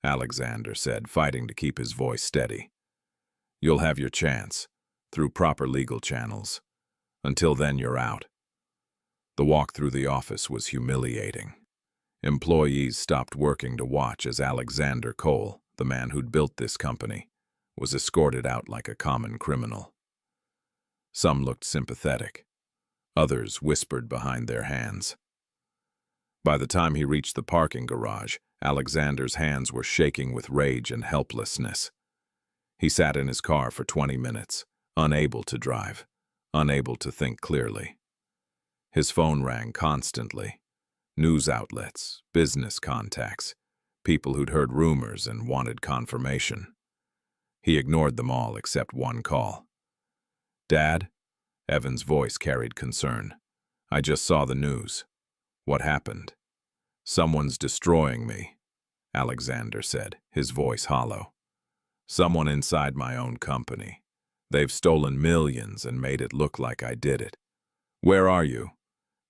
S1: Alexander said, fighting to keep his voice steady. "You'll have your chance, through proper legal channels. Until then, you're out." The walk through the office was humiliating. Employees stopped working to watch as Alexander Cole, the man who'd built this company, was escorted out like a common criminal. Some looked sympathetic. Others whispered behind their hands. By the time he reached the parking garage, Alexander's hands were shaking with rage and helplessness. He sat in his car for 20 minutes, unable to drive, unable to think clearly. His phone rang constantly. News outlets, business contacts, people who'd heard rumors and wanted confirmation. He ignored them all except one call. "Dad?" Evan's voice carried concern. "I just saw the news. What happened?" "Someone's destroying me," Alexander said, his voice hollow. "Someone inside my own company. They've stolen millions and made it look like I did it." "Where are you?"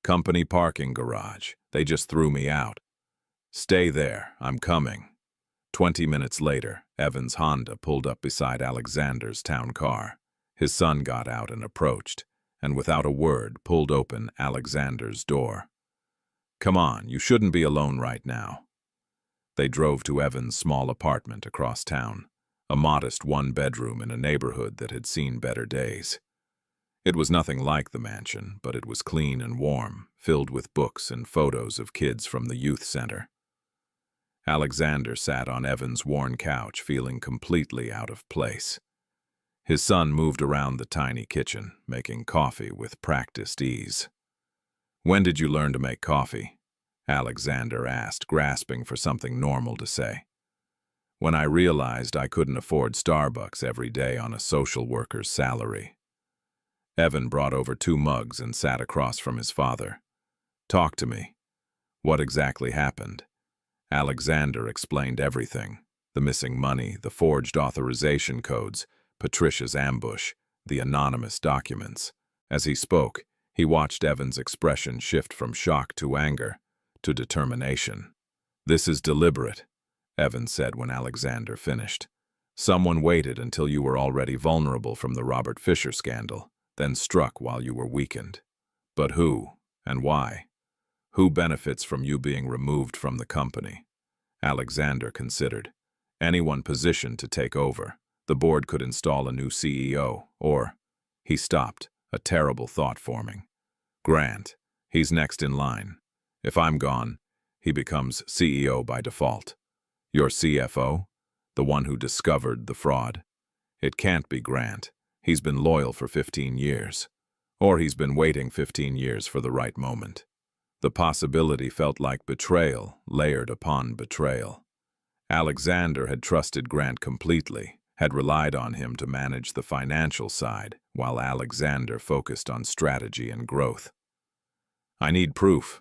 S1: "Company parking garage. They just threw me out." "Stay there. I'm coming." 20 minutes later, Evan's Honda pulled up beside Alexander's town car. His son got out and approached, and without a word pulled open Alexander's door. "Come on, you shouldn't be alone right now." They drove to Evan's small apartment across town, a modest 1-bedroom in a neighborhood that had seen better days. It was nothing like the mansion, but it was clean and warm, filled with books and photos of kids from the youth center. Alexander sat on Evan's worn couch, feeling completely out of place. His son moved around the tiny kitchen, making coffee with practiced ease. "When did you learn to make coffee?" Alexander asked, grasping for something normal to say. "When I realized I couldn't afford Starbucks every day on a social worker's salary." Evan brought over 2 mugs and sat across from his father. "Talk to me. What exactly happened?" Alexander explained everything: the missing money, the forged authorization codes, Patricia's ambush, the anonymous documents. As he spoke, he watched Evan's expression shift from shock to anger, to determination. "This is deliberate," Evan said when Alexander finished. "Someone waited until you were already vulnerable from the Robert Fisher scandal, then struck while you were weakened. But who, and why? Who benefits from you being removed from the company?" Alexander considered. Anyone positioned to take over. The board could install a new CEO, or... He stopped, a terrible thought forming. "Grant. He's next in line. If I'm gone, he becomes CEO by default. Your CFO? The one who discovered the fraud? It can't be Grant. He's been loyal for 15 years. Or he's been waiting 15 years for the right moment." The possibility felt like betrayal, layered upon betrayal. Alexander had trusted Grant completely, had relied on him to manage the financial side, while Alexander focused on strategy and growth. "I need proof,"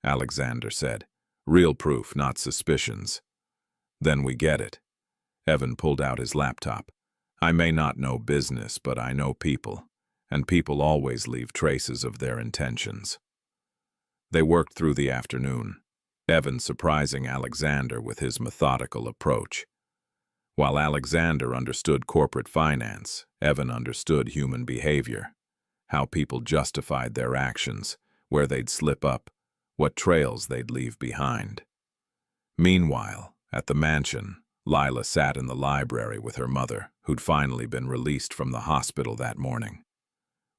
S1: Alexander said. "Real proof, not suspicions." "Then we get it." Evan pulled out his laptop. "I may not know business, but I know people, and people always leave traces of their intentions." They worked through the afternoon, Evan surprising Alexander with his methodical approach. While Alexander understood corporate finance, Evan understood human behavior, how people justified their actions, where they'd slip up, what trails they'd leave behind. Meanwhile, at the mansion, Lila sat in the library with her mother, who'd finally been released from the hospital that morning.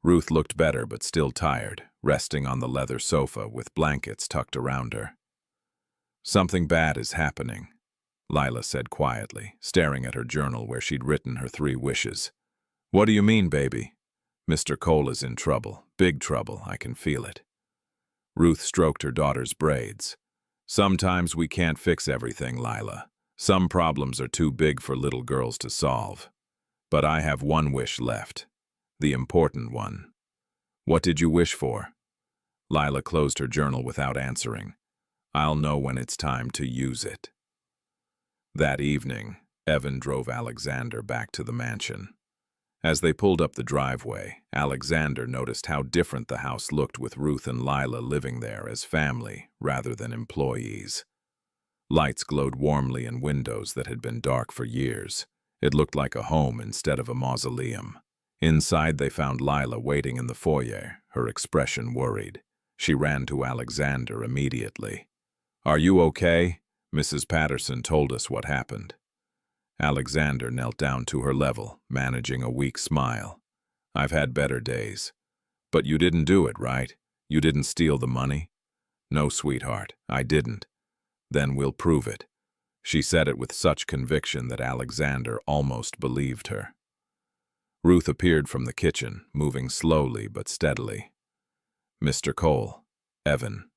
S1: Ruth looked better but still tired, resting on the leather sofa with blankets tucked around her. "Something bad is happening," Lila said quietly, staring at her journal where she'd written her 3 wishes. "What do you mean, baby?" "Mr. Cole is in trouble, big trouble, I can feel it." Ruth stroked her daughter's braids. "Sometimes we can't fix everything, Lila. Some problems are too big for little girls to solve. But I have one wish left. The important one." "What did you wish for?" Lila closed her journal without answering. "I'll know when it's time to use it." That evening, Evan drove Alexander back to the mansion. As they pulled up the driveway, Alexander noticed how different the house looked with Ruth and Lila living there as family rather than employees. Lights glowed warmly in windows that had been dark for years. It looked like a home instead of a mausoleum. Inside, they found Lila waiting in the foyer, her expression worried. She ran to Alexander immediately. "Are you okay? Mrs. Patterson told us what happened." Alexander knelt down to her level, managing a weak smile. "I've had better days." "But you didn't do it, right? You didn't steal the money?" "No, sweetheart, I didn't." "Then we'll prove it." She said it with such conviction that Alexander almost believed her. Ruth appeared from the kitchen, moving slowly but steadily. "Mr. Cole, Evan,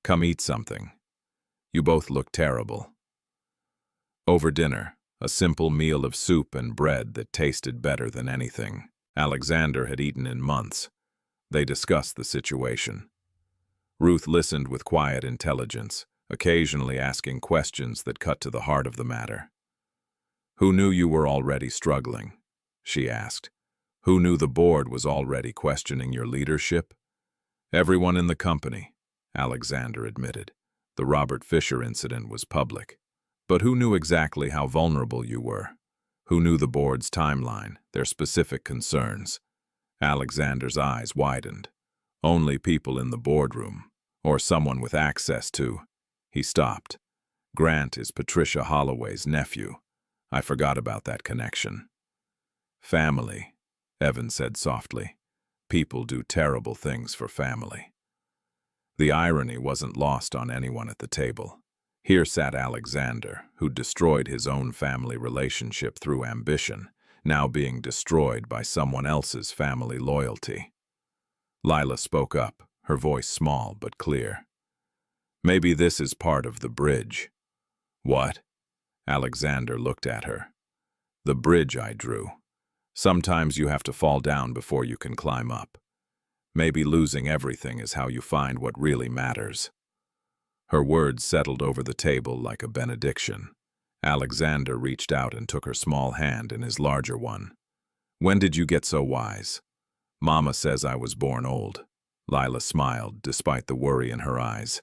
S1: come eat something. You both look terrible." Over dinner, a simple meal of soup and bread that tasted better than anything Alexander had eaten in months, they discussed the situation. Ruth listened with quiet intelligence, occasionally asking questions that cut to the heart of the matter. "Who knew you were already struggling?" she asked. "Who knew the board was already questioning your leadership?" "Everyone in the company," Alexander admitted. "The Robert Fisher incident was public. But who knew exactly how vulnerable you were? Who knew the board's timeline, their specific concerns?" Alexander's eyes widened. "Only people in the boardroom, or someone with access to..." He stopped. "Grant is Patricia Holloway's nephew. I forgot about that connection." "Family," Evan said softly. People do terrible things for family. The irony wasn't lost on anyone at the table. Here sat Alexander, who'd destroyed his own family relationship through ambition, now being destroyed by someone else's family loyalty. Lila spoke up, her voice small but clear. Maybe this is part of the bridge. What? Alexander looked at her. The bridge I drew. Sometimes you have to fall down before you can climb up. Maybe losing everything is how you find what really matters. Her words settled over the table like a benediction. Alexander reached out and took her small hand in his larger one. When did you get so wise? Mama says I was born old. Lila smiled, despite the worry in her eyes.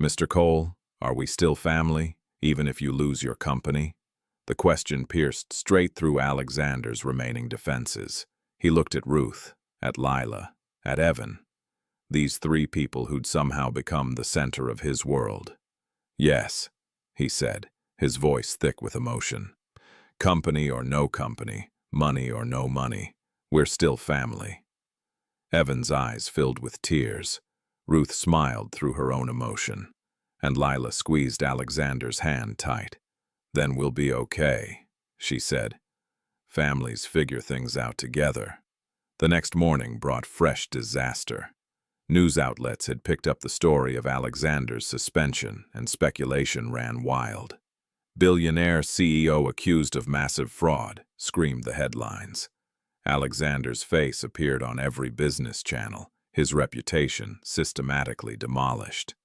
S1: Mr. Cole, are we still family, even if you lose your company? The question pierced straight through Alexander's remaining defenses. He looked at Ruth, at Lila, at Evan. These three people who'd somehow become the center of his world. Yes, he said, his voice thick with emotion. Company or no company, money or no money, we're still family. Evan's eyes filled with tears. Ruth smiled through her own emotion, and Lila squeezed Alexander's hand tight. Then we'll be okay, she said. Families figure things out together. The next morning brought fresh disaster. News outlets had picked up the story of Alexander's suspension, and speculation ran wild. Billionaire CEO accused of massive fraud, screamed the headlines. Alexander's face appeared on every business channel, his reputation systematically demolished.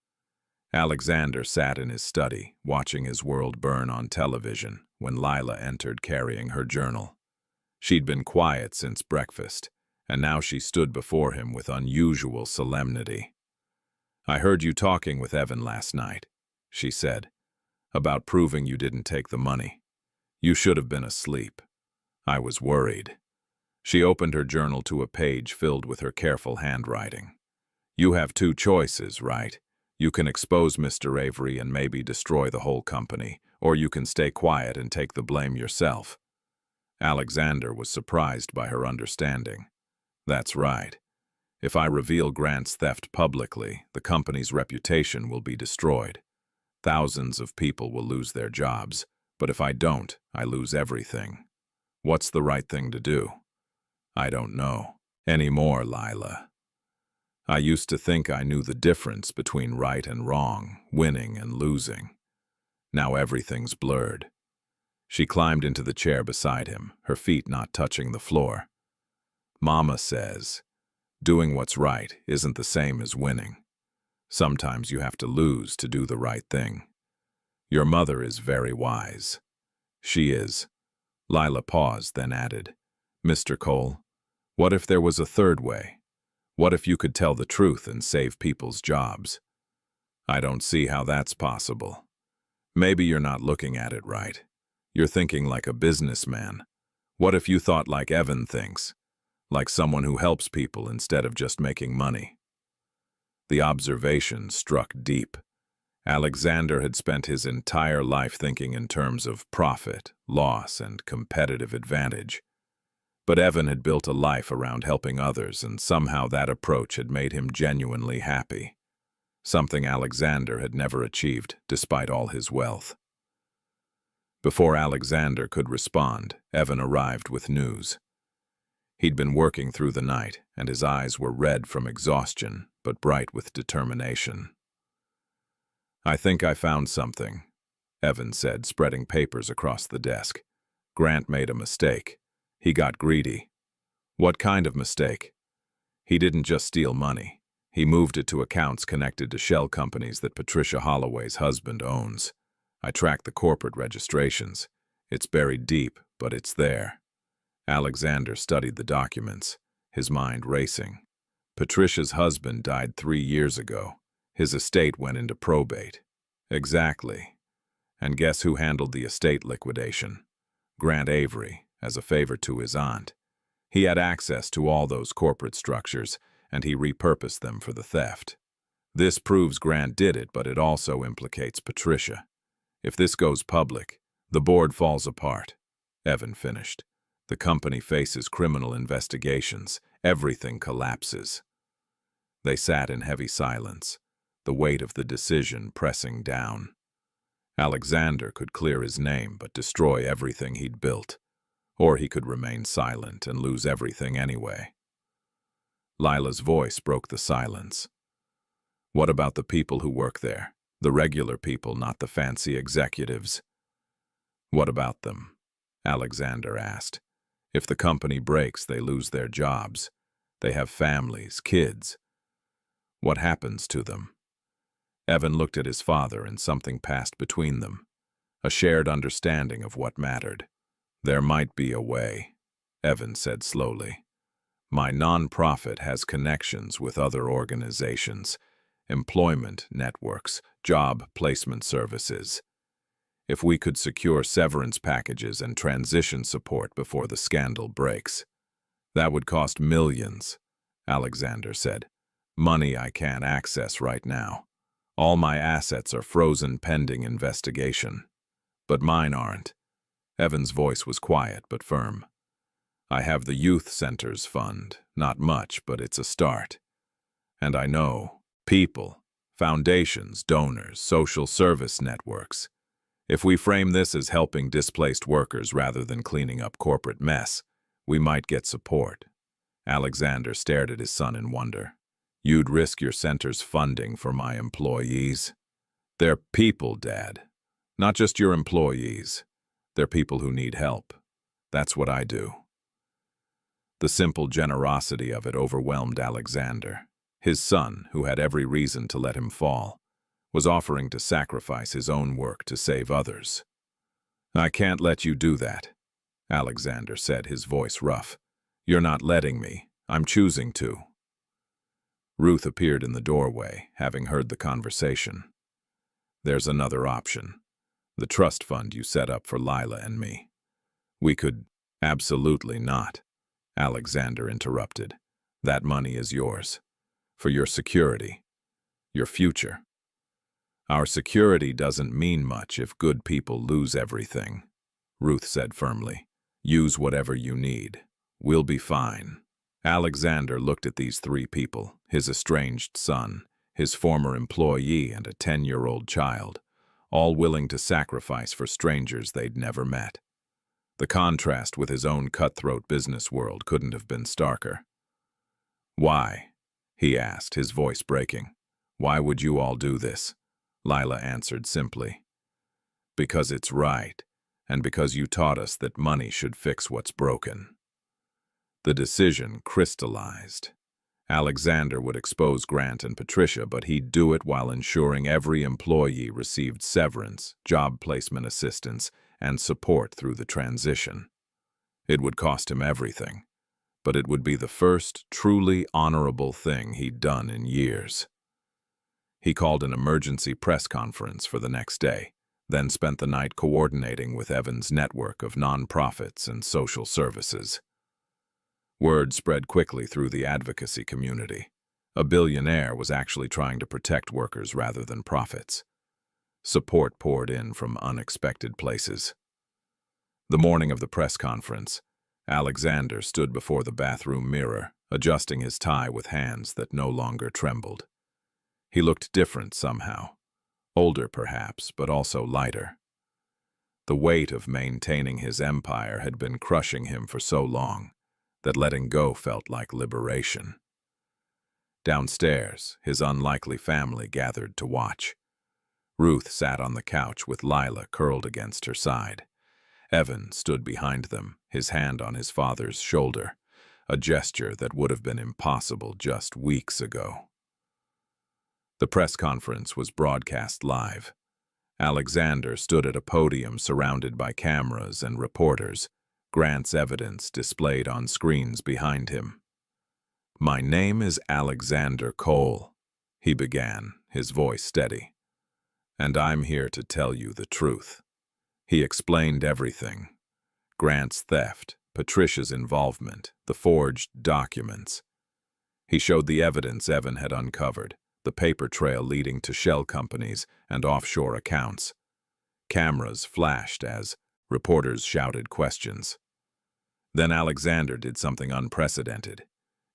S1: Alexander sat in his study, watching his world burn on television, when Lila entered carrying her journal. She'd been quiet since breakfast, and now she stood before him with unusual solemnity. I heard you talking with Evan last night, she said, about proving you didn't take the money. You should have been asleep. I was worried. She opened her journal to a page filled with her careful handwriting. You have two choices, right? You can expose Mr. Avery and maybe destroy the whole company, or you can stay quiet and take the blame yourself. Alexander was surprised by her understanding. That's right. If I reveal Grant's theft publicly, the company's reputation will be destroyed. Thousands of people will lose their jobs, but if I don't, I lose everything. What's the right thing to do? I don't know. Anymore, Lila. I used to think I knew the difference between right and wrong, winning and losing. Now everything's blurred. She climbed into the chair beside him, her feet not touching the floor. Mama says, doing what's right isn't the same as winning. Sometimes you have to lose to do the right thing. Your mother is very wise. She is. Lila paused, then added, Mr. Cole, what if there was a third way? What if you could tell the truth and save people's jobs? I don't see how that's possible. Maybe you're not looking at it right. You're thinking like a businessman. What if you thought like Evan thinks? Like someone who helps people instead of just making money? The observation struck deep. Alexander had spent his entire life thinking in terms of profit, loss, and competitive advantage. But Evan had built a life around helping others, and somehow that approach had made him genuinely happy. Something Alexander had never achieved, despite all his wealth. Before Alexander could respond, Evan arrived with news. He'd been working through the night, and his eyes were red from exhaustion, but bright with determination. I think I found something, Evan said, spreading papers across the desk. Grant made a mistake. He got greedy. What kind of mistake? He didn't just steal money. He moved it to accounts connected to shell companies that Patricia Holloway's husband owns. I tracked the corporate registrations. It's buried deep, but it's there. Alexander studied the documents, his mind racing. Patricia's husband died 3 years ago. His estate went into probate. Exactly. And guess who handled the estate liquidation? Grant Avery, as a favor to his aunt. He had access to all those corporate structures, and he repurposed them for the theft. This proves Grant did it, but it also implicates Patricia. If this goes public, the board falls apart. Evan finished. The company faces criminal investigations. everything collapses. They sat in heavy silence, the weight of the decision pressing down. Alexander could clear his name but destroy everything he'd built, or he could remain silent and lose everything anyway. Lila's voice broke the silence. What about the people who work there? The regular people, not the fancy executives. What about them? Alexander asked. If the company breaks, they lose their jobs. They have families, kids. What happens to them? Evan looked at his father and something passed between them, a shared understanding of what mattered. There might be a way, Evan said slowly. My nonprofit has connections with other organizations, employment networks, job placement services. If we could secure severance packages and transition support before the scandal breaks. That would cost millions, Alexander said. Money I can't access right now. All my assets are frozen pending investigation. But mine aren't. Evan's voice was quiet but firm. I have the Youth Centers Fund. Not much, but it's a start. And I know people, foundations, donors, social service networks. If we frame this as helping displaced workers rather than cleaning up corporate mess, we might get support. Alexander stared at his son in wonder. You'd risk your center's funding for my employees? They're people, Dad. Not just your employees. They're people who need help. That's what I do. The simple generosity of it overwhelmed Alexander. His son, who had every reason to let him fall, was offering to sacrifice his own work to save others. I can't let you do that, Alexander said, his voice rough. You're not letting me. I'm choosing to. Ruth appeared in the doorway, having heard the conversation. There's another option. The trust fund you set up for Lila and me. We could... Absolutely not, Alexander interrupted. That money is yours. For your security. Your future. Our security doesn't mean much if good people lose everything, Ruth said firmly. Use whatever you need. We'll be fine. Alexander looked at these three people, his estranged son, his former employee, and a 10-year-old child, all willing to sacrifice for strangers they'd never met. The contrast with his own cutthroat business world couldn't have been starker. Why? He asked, his voice breaking. Why would you all do this? Lila answered simply. Because it's right, and because you taught us that money should fix what's broken. The decision crystallized. Alexander would expose Grant and Patricia, but he'd do it while ensuring every employee received severance, job placement assistance, and support through the transition. It would cost him everything, but it would be the first truly honorable thing he'd done in years. He called an emergency press conference for the next day, then spent the night coordinating with Evan's network of nonprofits and social services. Word spread quickly through the advocacy community. A billionaire was actually trying to protect workers rather than profits. Support poured in from unexpected places. The morning of the press conference, Alexander stood before the bathroom mirror, adjusting his tie with hands that no longer trembled. He looked different somehow. Older perhaps, but also lighter. The weight of maintaining his empire had been crushing him for so long that letting go felt like liberation. Downstairs, his unlikely family gathered to watch. Ruth sat on the couch with Lila curled against her side. Evan stood behind them, his hand on his father's shoulder, a gesture that would have been impossible just weeks ago. The press conference was broadcast live. Alexander stood at a podium surrounded by cameras and reporters, Grant's evidence displayed on screens behind him. My name is Alexander Cole, he began, his voice steady. And I'm here to tell you the truth. He explained everything. Grant's theft, Patricia's involvement, the forged documents. He showed the evidence Evan had uncovered, the paper trail leading to shell companies and offshore accounts. Cameras flashed as reporters shouted questions. Then Alexander did something unprecedented.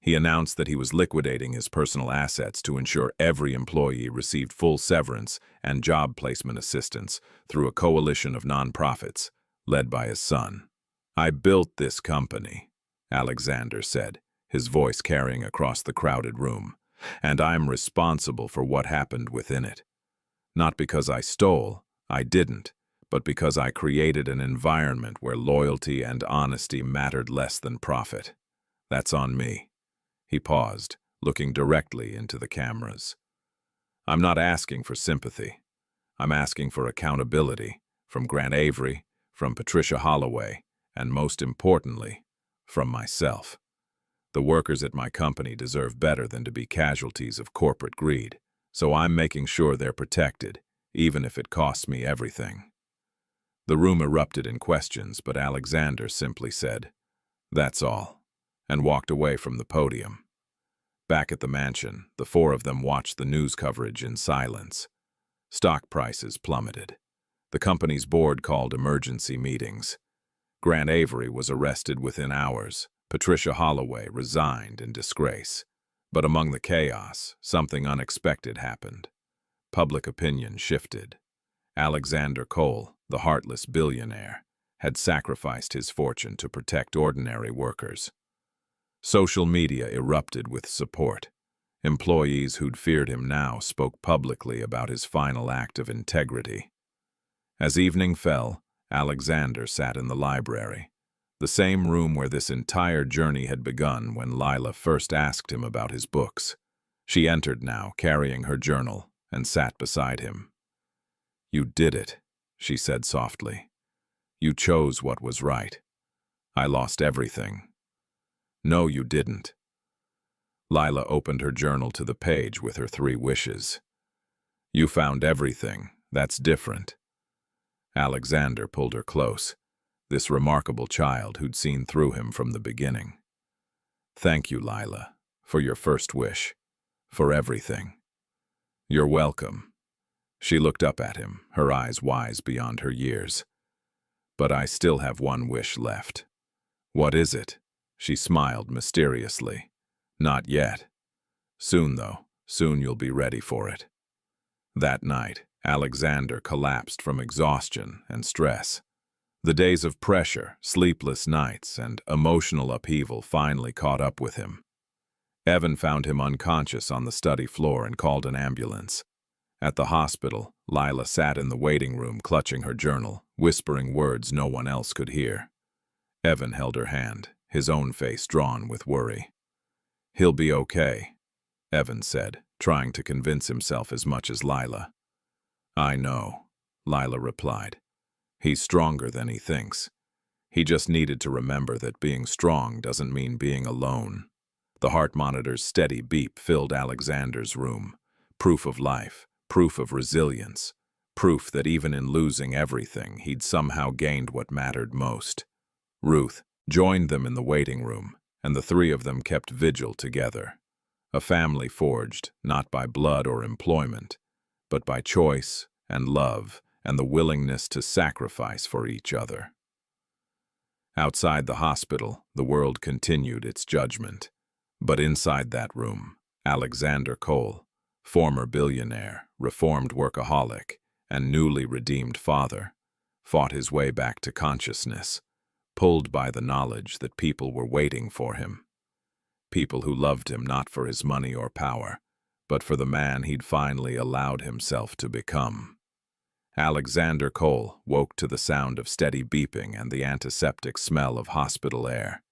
S1: He announced that he was liquidating his personal assets to ensure every employee received full severance and job placement assistance through a coalition of nonprofits led by his son. "I built this company," Alexander said, his voice carrying across the crowded room, "and I'm responsible for what happened within it. Not because I stole, I didn't, but because I created an environment where loyalty and honesty mattered less than profit. That's on me." He paused, looking directly into the cameras. "I'm not asking for sympathy. I'm asking for accountability from Grant Avery, from Patricia Holloway, and most importantly, from myself. The workers at my company deserve better than to be casualties of corporate greed, so I'm making sure they're protected, even if it costs me everything." The room erupted in questions, but Alexander simply said, "That's all," and walked away from the podium. Back at the mansion, the four of them watched the news coverage in silence. Stock prices plummeted. The company's board called emergency meetings. Grant Avery was arrested within hours. Patricia Holloway resigned in disgrace. But among the chaos, something unexpected happened. Public opinion shifted. Alexander Cole, the heartless billionaire, had sacrificed his fortune to protect ordinary workers. Social media erupted with support. Employees who'd feared him now spoke publicly about his final act of integrity. As evening fell, Alexander sat in the library, the same room where this entire journey had begun when Lila first asked him about his books. She entered now, carrying her journal, and sat beside him. "You did it," she said softly. "You chose what was right. I lost everything." "No, you didn't." Lila opened her journal to the page with her 3 wishes. "You found everything. That's different." Alexander pulled her close, this remarkable child who'd seen through him from the beginning. "Thank you, Lila, for your first wish, for everything." "You're welcome." She looked up at him, her eyes wise beyond her years. "But I still have one wish left." "What is it?" She smiled mysteriously. "Not yet. Soon, though. Soon you'll be ready for it." That night, Alexander collapsed from exhaustion and stress. The days of pressure, sleepless nights, and emotional upheaval finally caught up with him. Evan found him unconscious on the study floor and called an ambulance. At the hospital, Lila sat in the waiting room clutching her journal, whispering words no one else could hear. Evan held her hand, his own face drawn with worry. "He'll be okay," Evan said, trying to convince himself as much as Lila. "I know," Lila replied. "He's stronger than he thinks. He just needed to remember that being strong doesn't mean being alone." The heart monitor's steady beep filled Alexander's room. Proof of life, proof of resilience, proof that even in losing everything, he'd somehow gained what mattered most. Ruth joined them in the waiting room, and the 3 of them kept vigil together. A family forged, not by blood or employment, but by choice and love and the willingness to sacrifice for each other. Outside the hospital, the world continued its judgment. But inside that room, Alexander Cole, former billionaire, reformed workaholic, and newly redeemed father, fought his way back to consciousness, pulled by the knowledge that people were waiting for him. People who loved him not for his money or power, but for the man he'd finally allowed himself to become. Alexander Cole woke to the sound of steady beeping and the antiseptic smell of hospital air.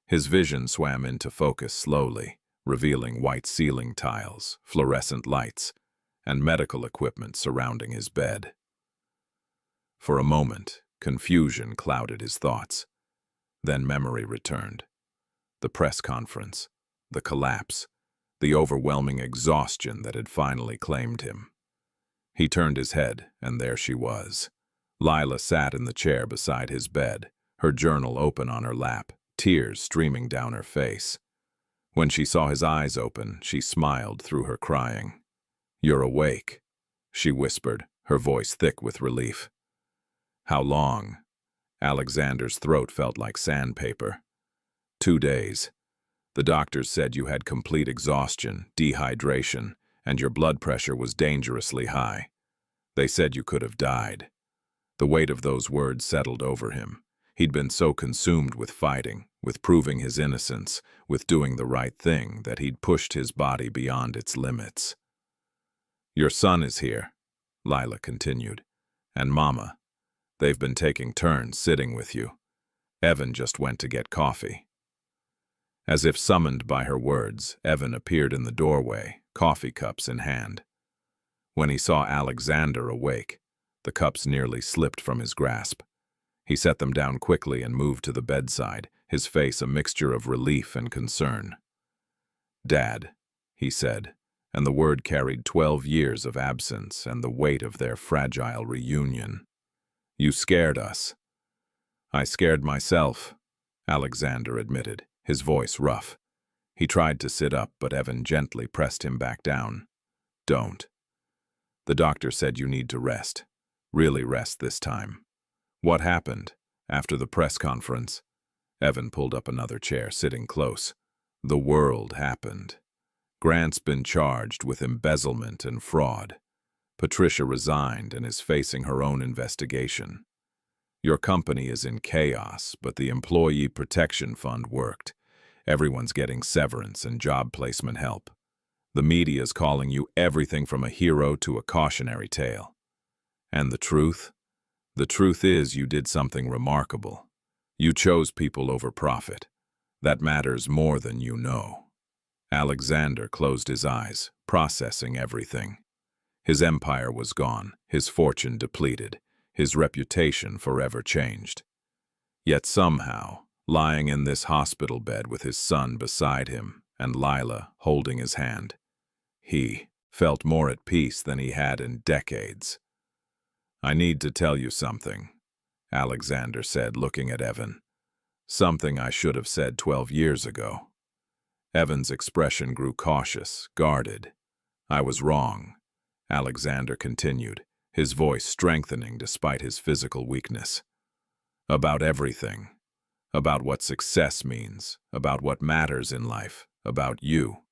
S1: His vision swam into focus slowly, revealing white ceiling tiles, fluorescent lights, and medical equipment surrounding his bed. For a moment, confusion clouded his thoughts. Then memory returned. The press conference, the collapse, the overwhelming exhaustion that had finally claimed him. He turned his head, and there she was. Lila sat in the chair beside his bed, her journal open on her lap, tears streaming down her face. When she saw his eyes open, she smiled through her crying. "You're awake," she whispered, her voice thick with relief. "How long?" Alexander's throat felt like sandpaper. 2 days. The doctors said you had complete exhaustion, dehydration, and your blood pressure was dangerously high. They said you could have died. The weight of those words settled over him. He'd been so consumed with fighting, with proving his innocence, with doing the right thing, that he'd pushed his body beyond its limits. "Your son is here," Lila continued, "and Mama. They've been taking turns sitting with you. Evan just went to get coffee." As if summoned by her words, Evan appeared in the doorway, coffee cups in hand. When he saw Alexander awake, the cups nearly slipped from his grasp. He set them down quickly and moved to the bedside, his face a mixture of relief and concern. "Dad," he said, and the word carried 12 years of absence and the weight of their fragile reunion. "You scared us." "I scared myself," Alexander admitted, his voice rough. He tried to sit up, but Evan gently pressed him back down. "Don't. The doctor said you need to rest. Really rest this time." "What happened?" After the press conference, Evan pulled up another chair, sitting close. "The world happened. Grant's been charged with embezzlement and fraud. Patricia resigned and is facing her own investigation. Your company is in chaos, but the Employee Protection Fund worked. Everyone's getting severance and job placement help. The media's calling you everything from a hero to a cautionary tale. And the truth? The truth is you did something remarkable. You chose people over profit. That matters more than you know." Alexander closed his eyes, processing everything. His empire was gone, his fortune depleted, his reputation forever changed. Yet somehow, lying in this hospital bed with his son beside him and Lila holding his hand, he felt more at peace than he had in decades. "I need to tell you something," Alexander said, looking at Evan. "Something I should have said 12 years ago." Evan's expression grew cautious, guarded. "I was wrong," Alexander continued, his voice strengthening despite his physical weakness. "About everything. About what success means, about what matters in life, about you.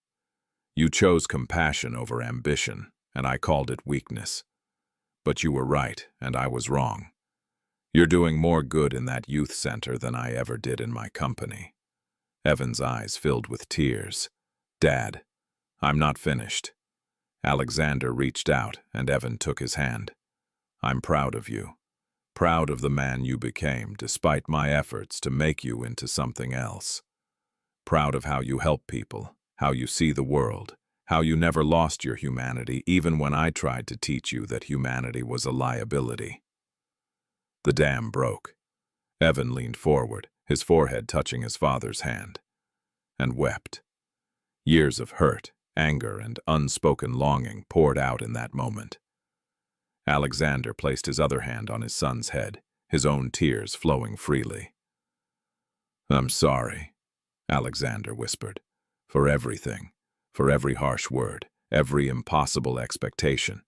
S1: You chose compassion over ambition, and I called it weakness. But you were right, and I was wrong. You're doing more good in that youth center than I ever did in my company." Evan's eyes filled with tears. "Dad, I'm not finished." Alexander reached out, and Evan took his hand. "I'm proud of you. Proud of the man you became, despite my efforts to make you into something else. Proud of how you help people, how you see the world, how you never lost your humanity even when I tried to teach you that humanity was a liability." The dam broke. Evan leaned forward, his forehead touching his father's hand, and wept. Years of hurt, anger, and unspoken longing poured out in that moment. Alexander placed his other hand on his son's head, his own tears flowing freely. "I'm sorry," Alexander whispered, "for everything, for every harsh word, every impossible expectation,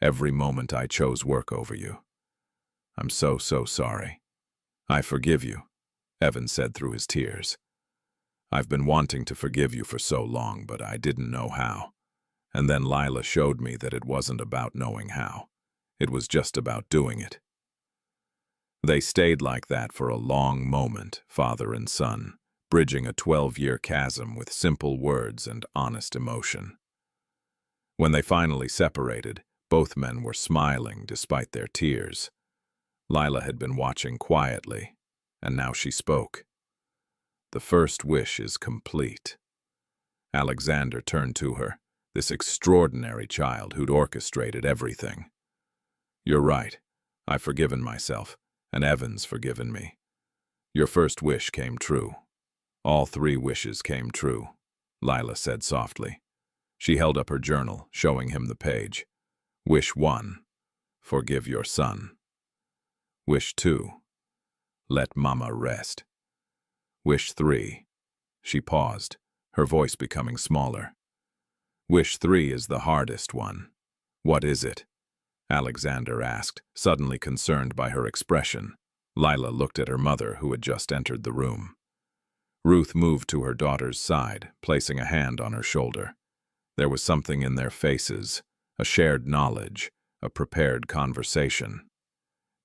S1: every moment I chose work over you. I'm so sorry." "I forgive you," Evan said through his tears. "I've been wanting to forgive you for so long, but I didn't know how. And then Lila showed me that it wasn't about knowing how. It was just about doing it." They stayed like that for a long moment, father and son, bridging a 12-year chasm with simple words and honest emotion. When they finally separated, both men were smiling despite their tears. Lila had been watching quietly, and now she spoke. "The first wish is complete." Alexander turned to her, this extraordinary child who'd orchestrated everything. "You're right. I've forgiven myself, and Evan's forgiven me. Your first wish came true. All 3 wishes came true," Lila said softly. She held up her journal, showing him the page. "Wish 1, forgive your son. Wish 2, let Mama rest. Wish 3, she paused, her voice becoming smaller. "Wish 3 is the hardest one. What is it?" Alexander asked, suddenly concerned by her expression. Lila looked at her mother, who had just entered the room. Ruth moved to her daughter's side, placing a hand on her shoulder. There was something in their faces, a shared knowledge, a prepared conversation.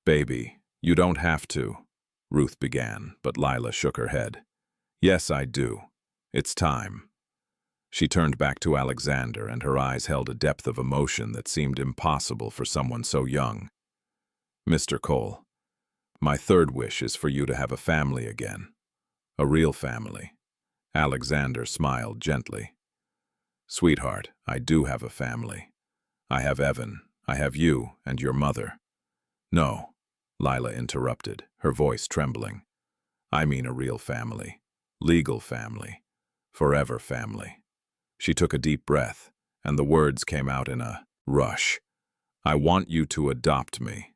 S1: "Baby, you don't have to," Ruth began, but Lila shook her head. "Yes, I do. It's time." She turned back to Alexander, and her eyes held a depth of emotion that seemed impossible for someone so young. "Mr. Cole, my third wish is for you to have a family again. A real family." Alexander smiled gently. "Sweetheart, I do have a family. I have Evan, I have you, and your mother." "No," Lila interrupted, her voice trembling. "I mean a real family. Legal family. Forever family." She took a deep breath, and the words came out in a rush. "I want you to adopt me.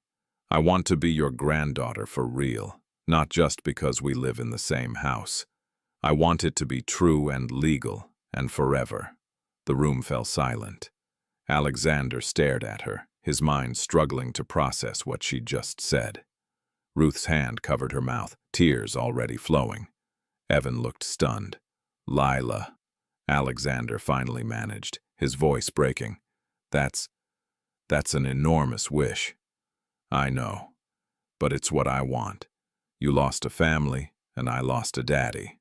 S1: I want to be your granddaughter for real, not just because we live in the same house. I want it to be true and legal, and forever." The room fell silent. Alexander stared at her, his mind struggling to process what she'd just said. Ruth's hand covered her mouth, tears already flowing. Evan looked stunned. "Lila," Alexander finally managed, his voice breaking. That's an enormous wish." "I know, but it's what I want. You lost a family, and I lost a daddy.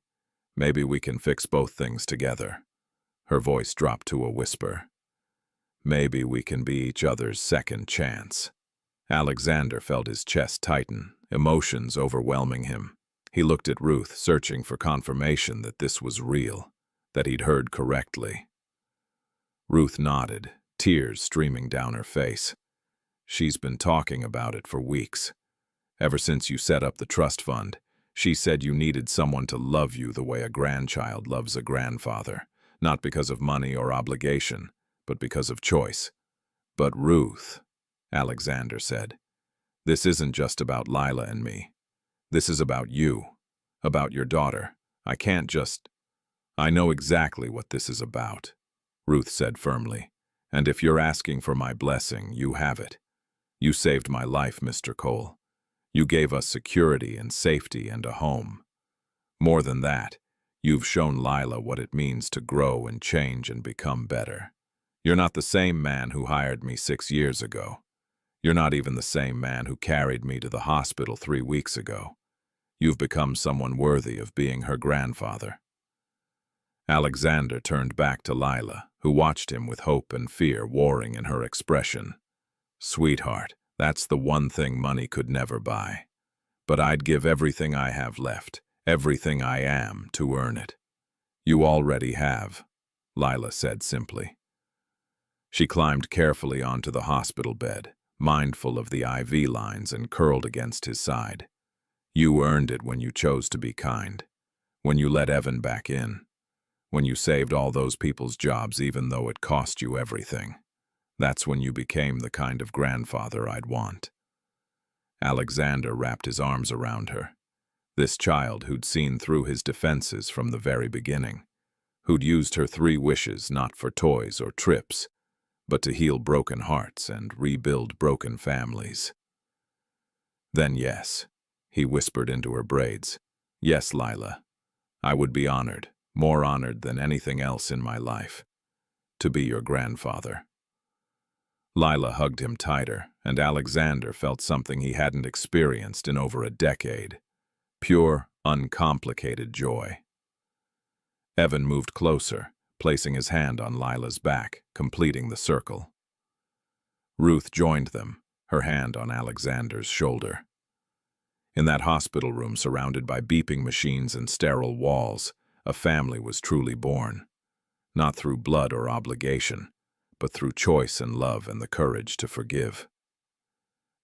S1: Maybe we can fix both things together." Her voice dropped to a whisper. "Maybe we can be each other's second chance." Alexander felt his chest tighten, emotions overwhelming him. He looked at Ruth, searching for confirmation that this was real, that he'd heard correctly. Ruth nodded, tears streaming down her face. "She's been talking about it for weeks. Ever since you set up the trust fund, she said you needed someone to love you the way a grandchild loves a grandfather, not because of money or obligation, but because of choice." "But Ruth," Alexander said, "this isn't just about Lila and me. This is about you, about your daughter. I can't just—" "I know exactly what this is about," Ruth said firmly. "And if you're asking for my blessing, you have it. You saved my life, Mr. Cole. You gave us security and safety and a home. More than that, you've shown Lila what it means to grow and change and become better. You're not the same man who hired me 6 years ago. You're not even the same man who carried me to the hospital 3 weeks ago. You've become someone worthy of being her grandfather." Alexander turned back to Lila, who watched him with hope and fear warring in her expression. "Sweetheart, that's the one thing money could never buy. But I'd give everything I have left, everything I am, to earn it." "You already have," Lila said simply. She climbed carefully onto the hospital bed, mindful of the IV lines, and curled against his side. "You earned it when you chose to be kind, when you let Evan back in, when you saved all those people's jobs even though it cost you everything. That's when you became the kind of grandfather I'd want." Alexander wrapped his arms around her. This child who'd seen through his defenses from the very beginning, who'd used her 3 wishes not for toys or trips, but to heal broken hearts and rebuild broken families. "Then yes," he whispered into her braids. "Yes, Lila, I would be honored, more honored than anything else in my life, to be your grandfather." Lila hugged him tighter, and Alexander felt something he hadn't experienced in over a decade. Pure, uncomplicated joy. Evan moved closer, placing his hand on Lila's back, completing the circle. Ruth joined them, her hand on Alexander's shoulder. In that hospital room surrounded by beeping machines and sterile walls, a family was truly born. Not through blood or obligation, but through choice and love and the courage to forgive.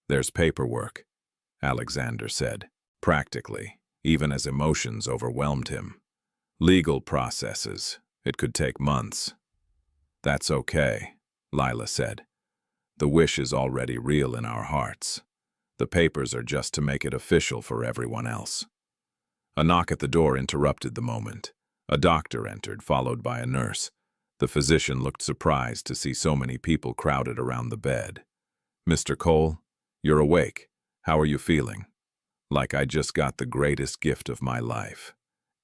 S1: "There's paperwork," Alexander said, practically, even as emotions overwhelmed him. "Legal processes. It could take months." "That's okay," Lila said. "The wish is already real in our hearts. The papers are just to make it official for everyone else." A knock at the door interrupted the moment. A doctor entered, followed by a nurse. The physician looked surprised to see so many people crowded around the bed. "Mr. Cole, you're awake. How are you feeling?" "Like I just got the greatest gift of my life."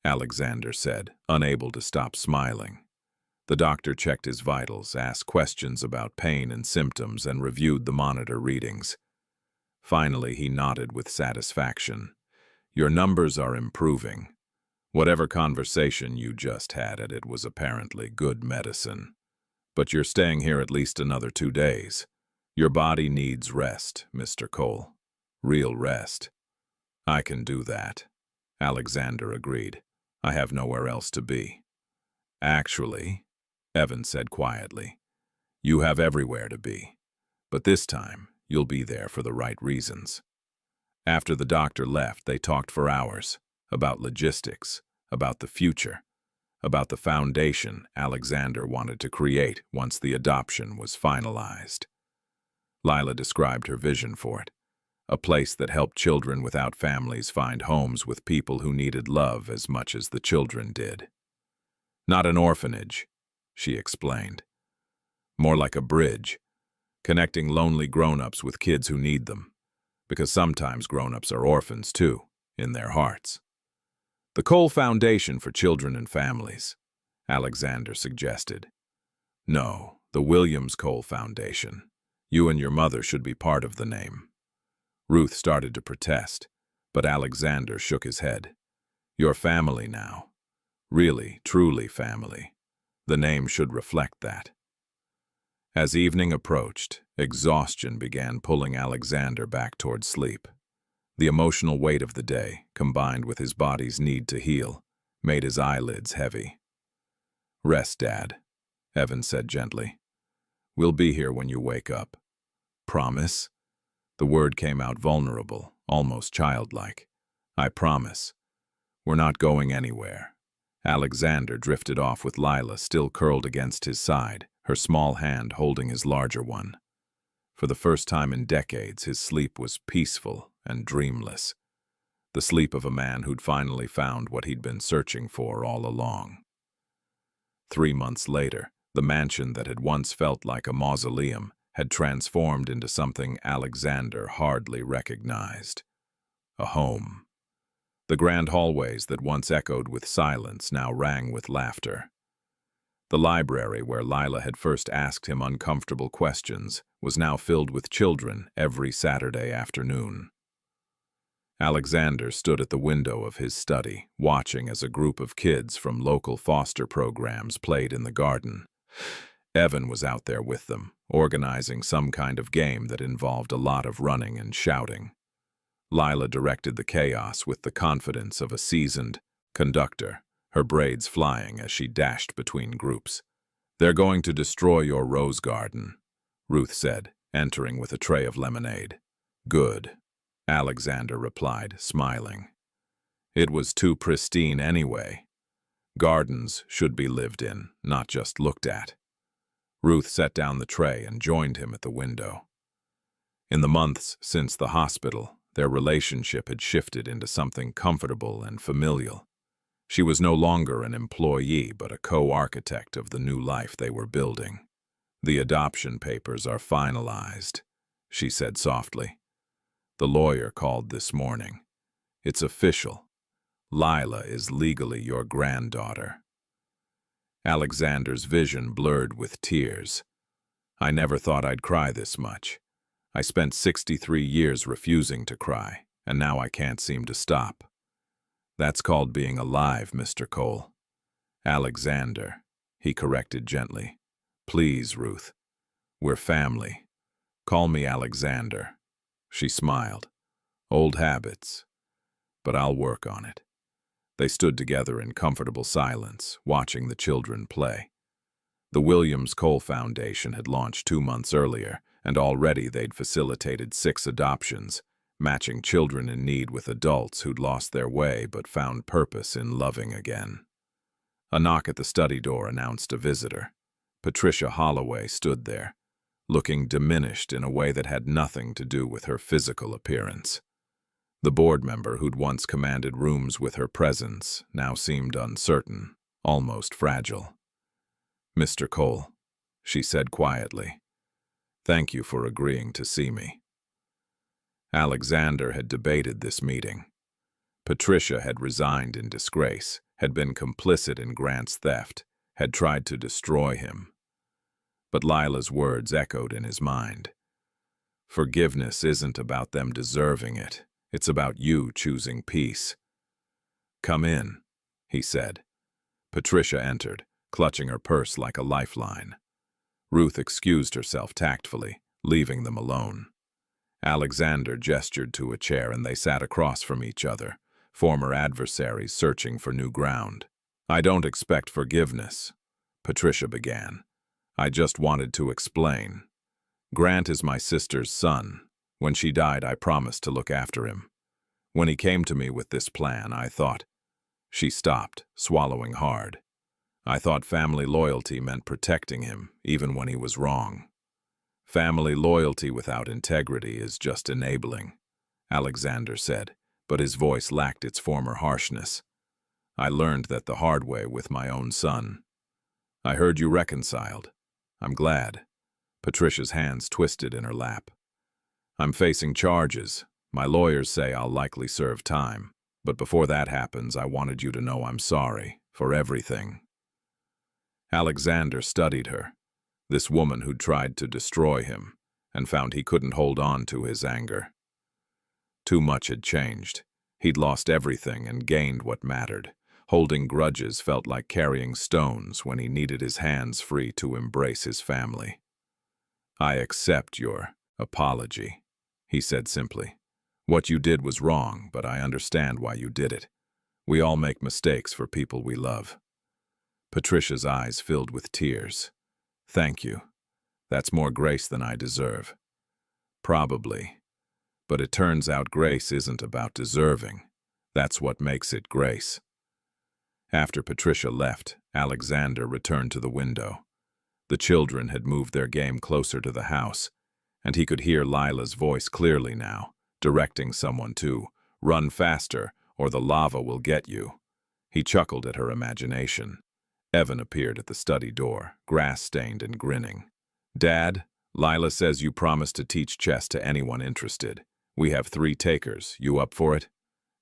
S1: Alexander said, unable to stop smiling. The doctor checked his vitals, asked questions about pain and symptoms, and reviewed the monitor readings. Finally, he nodded with satisfaction. Your numbers are improving. Whatever conversation you just had at it was apparently good medicine. But you're staying here at least another 2 days. Your body needs rest, Mr. Cole. Real rest. I can do that, Alexander agreed. I have nowhere else to be. Actually, Evan said quietly, you have everywhere to be. But this time, you'll be there for the right reasons. After the doctor left, they talked for hours about logistics, about the future, about the foundation Alexander wanted to create once the adoption was finalized. Lila described her vision for it, a place that helped children without families find homes with people who needed love as much as the children did. Not an orphanage, she explained. More like a bridge, connecting lonely grown-ups with kids who need them, because sometimes grown-ups are orphans too, in their hearts. The Cole Foundation for Children and Families, Alexander suggested. No, the Williams Cole Foundation. You and your mother should be part of the name. Ruth started to protest, but Alexander shook his head. You're family now. Really, truly family. The name should reflect that. As evening approached, exhaustion began pulling Alexander back toward sleep. The emotional weight of the day, combined with his body's need to heal, made his eyelids heavy. Rest, Dad, Evan said gently. We'll be here when you wake up. Promise? The word came out vulnerable, almost childlike. I promise. We're not going anywhere. Alexander drifted off with Lila still curled against his side, her small hand holding his larger one. For the first time in decades, his sleep was peaceful and dreamless. The sleep of a man who'd finally found what he'd been searching for all along. 3 months later, the mansion that had once felt like a mausoleum had transformed into something Alexander hardly recognized. A home. The grand hallways that once echoed with silence now rang with laughter. The library where Lila had first asked him uncomfortable questions was now filled with children every Saturday afternoon. Alexander stood at the window of his study, watching as a group of kids from local foster programs played in the garden. Evan was out there with them, organizing some kind of game that involved a lot of running and shouting. Lila directed the chaos with the confidence of a seasoned conductor, her braids flying as she dashed between groups. They're going to destroy your rose garden, Ruth said, entering with a tray of lemonade. Good, Alexander replied, smiling. It was too pristine anyway. Gardens should be lived in, not just looked at. Ruth set down the tray and joined him at the window. In the months since the hospital, their relationship had shifted into something comfortable and familial. She was no longer an employee but a co-architect of the new life they were building. The adoption papers are finalized, she said softly. The lawyer called this morning. It's official. Lila is legally your granddaughter. Alexander's vision blurred with tears. I never thought I'd cry this much. I spent 63 years refusing to cry, and now I can't seem to stop. That's called being alive, Mr. Cole. Alexander, he corrected gently. Please, Ruth. We're family. Call me Alexander. She smiled. Old habits. But I'll work on it. They stood together in comfortable silence, watching the children play. The Williams Cole Foundation had launched 2 months earlier, and already they'd facilitated 6 adoptions, matching children in need with adults who'd lost their way but found purpose in loving again. A knock at the study door announced a visitor. Patricia Holloway stood there, looking diminished in a way that had nothing to do with her physical appearance. The board member who'd once commanded rooms with her presence now seemed uncertain, almost fragile. Mr. Cole, she said quietly, thank you for agreeing to see me. Alexander had debated this meeting. Patricia had resigned in disgrace, had been complicit in Grant's theft, had tried to destroy him. But Lila's words echoed in his mind. Forgiveness isn't about them deserving it. It's about you choosing peace. "Come in," he said. Patricia entered, clutching her purse like a lifeline. Ruth excused herself tactfully, leaving them alone. Alexander gestured to a chair and they sat across from each other, former adversaries searching for new ground. "I don't expect forgiveness," Patricia began. "I just wanted to explain. Grant is my sister's son. When she died, I promised to look after him. When he came to me with this plan, I thought—" She stopped, swallowing hard. "I thought family loyalty meant protecting him, even when he was wrong. Family loyalty without integrity is just enabling," Alexander said, but his voice lacked its former harshness. "I learned that the hard way with my own son. I heard you reconciled. I'm glad." Patricia's hands twisted in her lap. "I'm facing charges. My lawyers say I'll likely serve time. But before that happens, I wanted you to know I'm sorry for everything." Alexander studied her, this woman who'd tried to destroy him, and found he couldn't hold on to his anger. Too much had changed. He'd lost everything and gained what mattered. Holding grudges felt like carrying stones when he needed his hands free to embrace his family. "I accept your apology," he said simply. "What you did was wrong, but I understand why you did it. We all make mistakes for people we love." Patricia's eyes filled with tears. "Thank you. That's more grace than I deserve." "Probably. But it turns out grace isn't about deserving. That's what makes it grace." After Patricia left, Alexander returned to the window. The children had moved their game closer to the house, and he could hear Lila's voice clearly now, directing someone to "run faster or the lava will get you." He chuckled at her imagination. Evan appeared at the study door, grass-stained and grinning. "Dad, Lila says you promised to teach chess to anyone interested. We have 3 takers. You up for it?"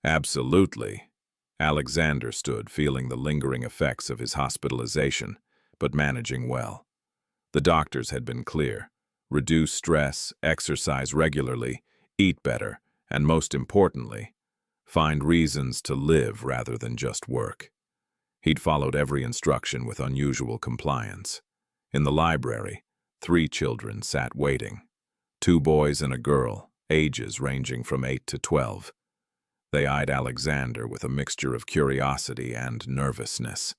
S1: "Absolutely." Alexander stood, feeling the lingering effects of his hospitalization, but managing well. The doctors had been clear. Reduce stress, exercise regularly, eat better, and most importantly, find reasons to live rather than just work. He'd followed every instruction with unusual compliance. In the library, 3 children sat waiting. 2 boys and a girl, ages ranging from 8 to 12. They eyed Alexander with a mixture of curiosity and nervousness.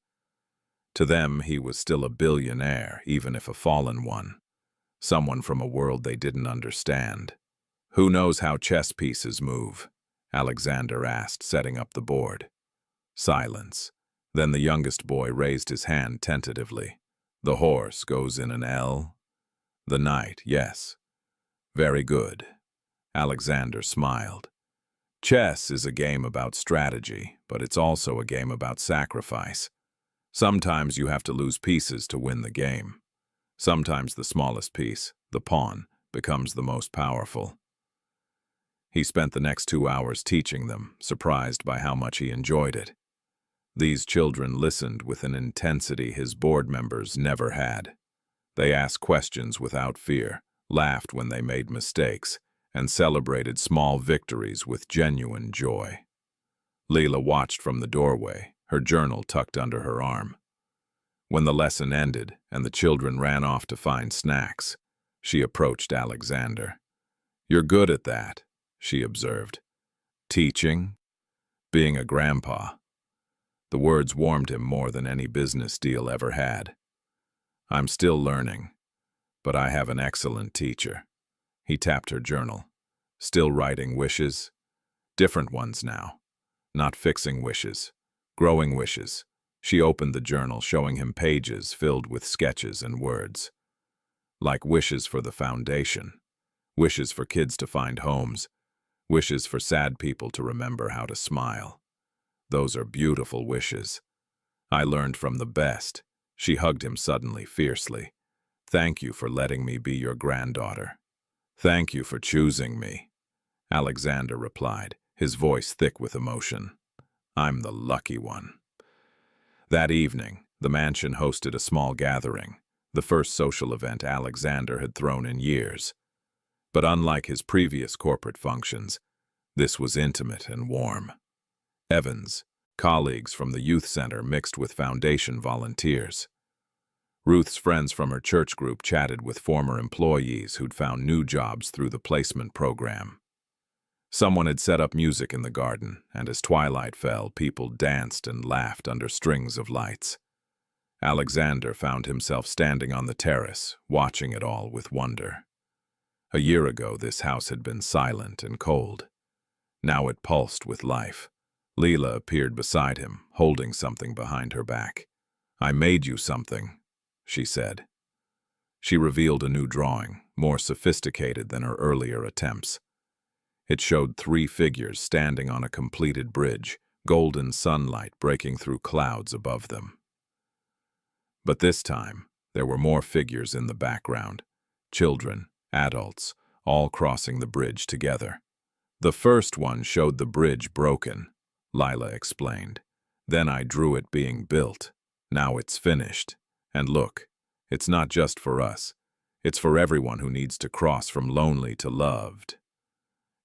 S1: To them, he was still a billionaire, even if a fallen one. Someone from a world they didn't understand. "Who knows how chess pieces move?" Alexander asked, setting up the board. Silence. Then the youngest boy raised his hand tentatively. "The horse goes in an L. The knight, yes." "Very good." Alexander smiled. "Chess is a game about strategy, but it's also a game about sacrifice. Sometimes you have to lose pieces to win the game. Sometimes the smallest piece, the pawn, becomes the most powerful." He spent the next 2 hours teaching them, surprised by how much he enjoyed it. These children listened with an intensity his board members never had. They asked questions without fear, laughed when they made mistakes, and celebrated small victories with genuine joy. Leela watched from the doorway, her journal tucked under her arm. When the lesson ended and the children ran off to find snacks, she approached Alexander. "You're good at that," she observed. "Teaching? Being a grandpa." The words warmed him more than any business deal ever had. "I'm still learning, but I have an excellent teacher." He tapped her journal. "Still writing wishes? Different ones now. Not fixing wishes. Growing wishes." She opened the journal, showing him pages filled with sketches and words. "Like wishes for the foundation. Wishes for kids to find homes. Wishes for sad people to remember how to smile. Those are beautiful wishes. I learned from the best." She hugged him suddenly, fiercely. "Thank you for letting me be your granddaughter." "Thank you for choosing me," Alexander replied, his voice thick with emotion. I'm the lucky one. That evening, the mansion hosted a small gathering, the first social event Alexander had thrown in years. But unlike his previous corporate functions, this was intimate and warm. Evans, colleagues from the youth center mixed with foundation volunteers. Ruth's friends from her church group chatted with former employees who'd found new jobs through the placement program. Someone had set up music in the garden, and as twilight fell, people danced and laughed under strings of lights. Alexander found himself standing on the terrace, watching it all with wonder. A year ago, this house had been silent and cold. Now it pulsed with life. Leela appeared beside him, holding something behind her back. "I made you something," she said. She revealed a new drawing, more sophisticated than her earlier attempts. It showed 3 figures standing on a completed bridge, golden sunlight breaking through clouds above them. But this time, there were more figures in the background. Children, adults, all crossing the bridge together. The first one showed the bridge broken, Lila explained. Then I drew it being built. Now it's finished. And look, it's not just for us. It's for everyone who needs to cross from lonely to loved.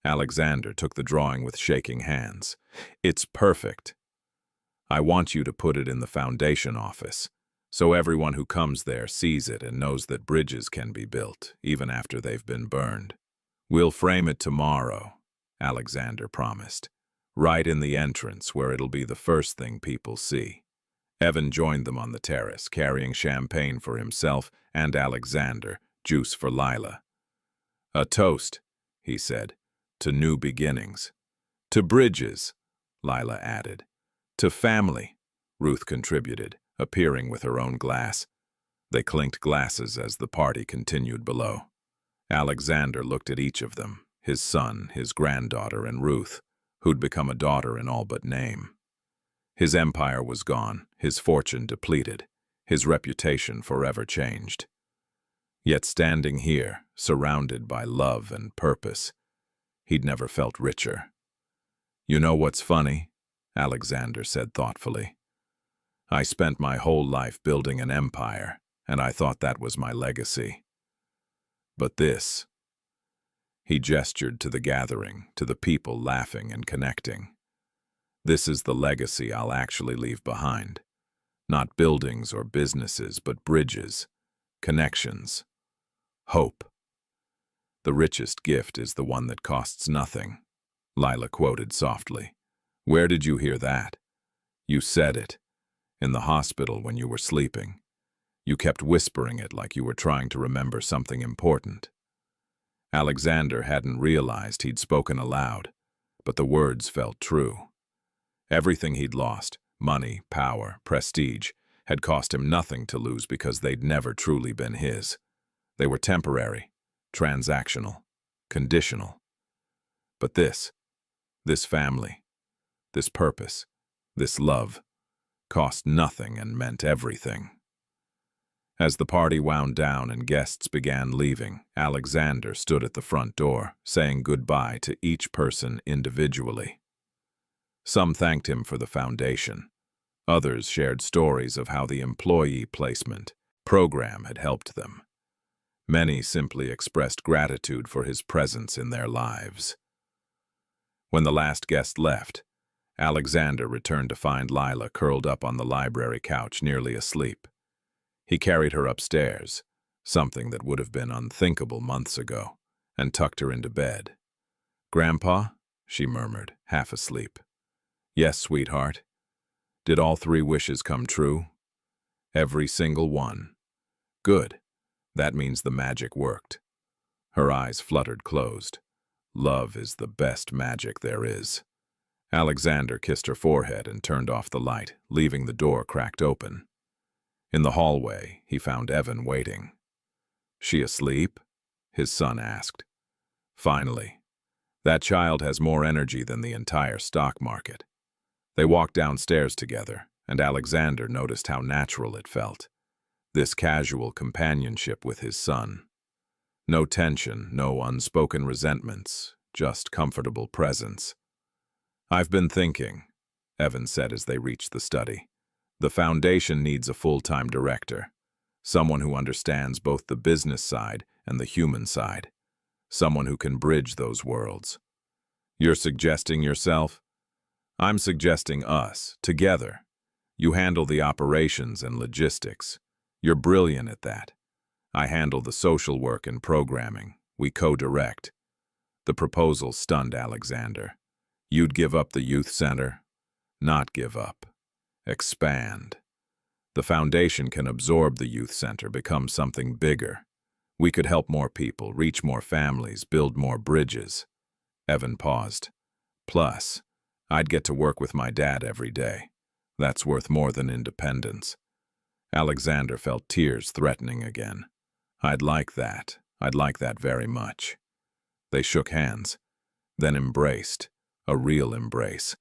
S1: Alexander took the drawing with shaking hands. "It's perfect. I want you to put it in the foundation office, so everyone who comes there sees it and knows that bridges can be built, even after they've been burned. We'll frame it tomorrow," Alexander promised, "right in the entrance where it'll be the first thing people see." Evan joined them on the terrace, carrying champagne for himself and Alexander, juice for Lila. "A toast," he said, "to new beginnings." "To bridges," Lila added. "To family," Ruth contributed, appearing with her own glass. They clinked glasses as the party continued below. Alexander looked at each of them, his son, his granddaughter, and Ruth, who'd become a daughter in all but name. His empire was gone, his fortune depleted, his reputation forever changed. Yet standing here, surrounded by love and purpose, he'd never felt richer. "You know what's funny?" Alexander said thoughtfully. "I spent my whole life building an empire, and I thought that was my legacy. But this..." He gestured to the gathering, to the people laughing and connecting. "This is the legacy I'll actually leave behind. Not buildings or businesses, but bridges, connections, hope. The richest gift is the one that costs nothing," Lila quoted softly. "Where did you hear that?" "You said it. In the hospital when you were sleeping. You kept whispering it like you were trying to remember something important." Alexander hadn't realized he'd spoken aloud, but the words felt true. Everything he'd lost, money, power, prestige, had cost him nothing to lose because they'd never truly been his. They were temporary, transactional, conditional. But this family, this purpose, this love, cost nothing and meant everything. As the party wound down and guests began leaving, Alexander stood at the front door, saying goodbye to each person individually. Some thanked him for the foundation. Others shared stories of how the employee placement program had helped them. Many simply expressed gratitude for his presence in their lives. When the last guest left, Alexander returned to find Lila curled up on the library couch, nearly asleep. He carried her upstairs, something that would have been unthinkable months ago, and tucked her into bed. "Grandpa?" she murmured, half asleep. "Yes, sweetheart. Did all 3 wishes come true?" "Every single one." "Good. That means the magic worked." Her eyes fluttered closed. "Love is the best magic there is." Alexander kissed her forehead and turned off the light, leaving the door cracked open. In the hallway, he found Evan waiting. "She asleep?" his son asked. "Finally. That child has more energy than the entire stock market." They walked downstairs together, and Alexander noticed how natural it felt. This casual companionship with his son. No tension, no unspoken resentments, just comfortable presence. "I've been thinking," Evan said as they reached the study. The foundation needs a full-time director, someone who understands both the business side and the human side, someone who can bridge those worlds. You're suggesting yourself? I'm suggesting us, together. You handle the operations and logistics. You're brilliant at that. I handle the social work and programming. We co-direct. The proposal stunned Alexander. You'd give up the youth center? Not give up. Expand. The foundation can absorb the youth center, become something bigger. We could help more people, reach more families, build more bridges. Evan paused. Plus, I'd get to work with my dad every day. That's worth more than independence. Alexander felt tears threatening again. I'd like that. I'd like that very much. They shook hands, then embraced, a real embrace,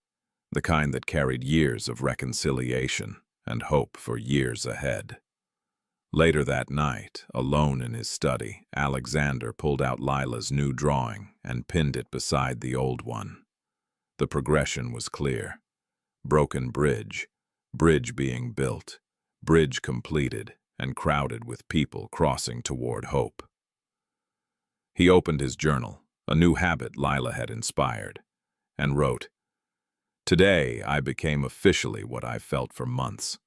S1: the kind that carried years of reconciliation and hope for years ahead. Later that night, alone in his study, Alexander pulled out Lila's new drawing and pinned it beside the old one. The progression was clear. Broken bridge, bridge being built, bridge completed and crowded with people crossing toward hope. He opened his journal, a new habit Lila had inspired, and wrote, "Today I became officially what I've felt for months,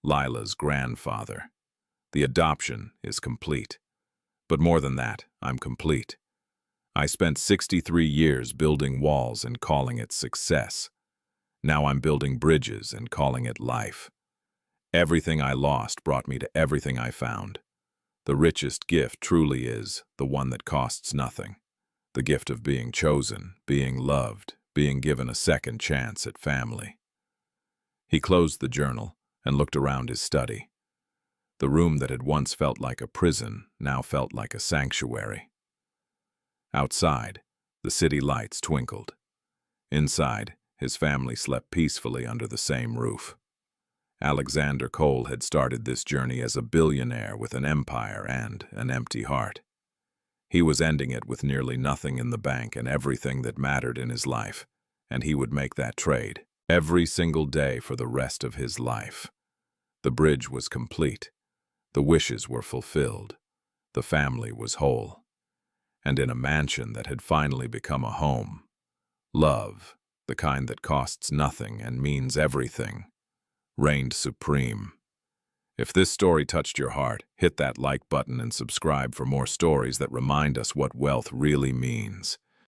S1: Lila's grandfather. The adoption is complete. But more than that, I'm complete. I spent 63 years building walls and calling it success. Now I'm building bridges and calling it life. Everything I lost brought me to everything I found. The richest gift truly is the one that costs nothing. The gift of being chosen, being loved, being given a second chance at family." He closed the journal and looked around his study. The room that had once felt like a prison now felt like a sanctuary. Outside, the city lights twinkled. Inside, his family slept peacefully under the same roof. Alexander Cole had started this journey as a billionaire with an empire and an empty heart. He was ending it with nearly nothing in the bank and everything that mattered in his life, and he would make that trade every single day for the rest of his life. The bridge was complete. The wishes were fulfilled. The family was whole. And in a mansion that had finally become a home, love, the kind that costs nothing and means everything, reigned supreme. If this story touched your heart, hit that like button and subscribe for more stories that remind us what wealth really means.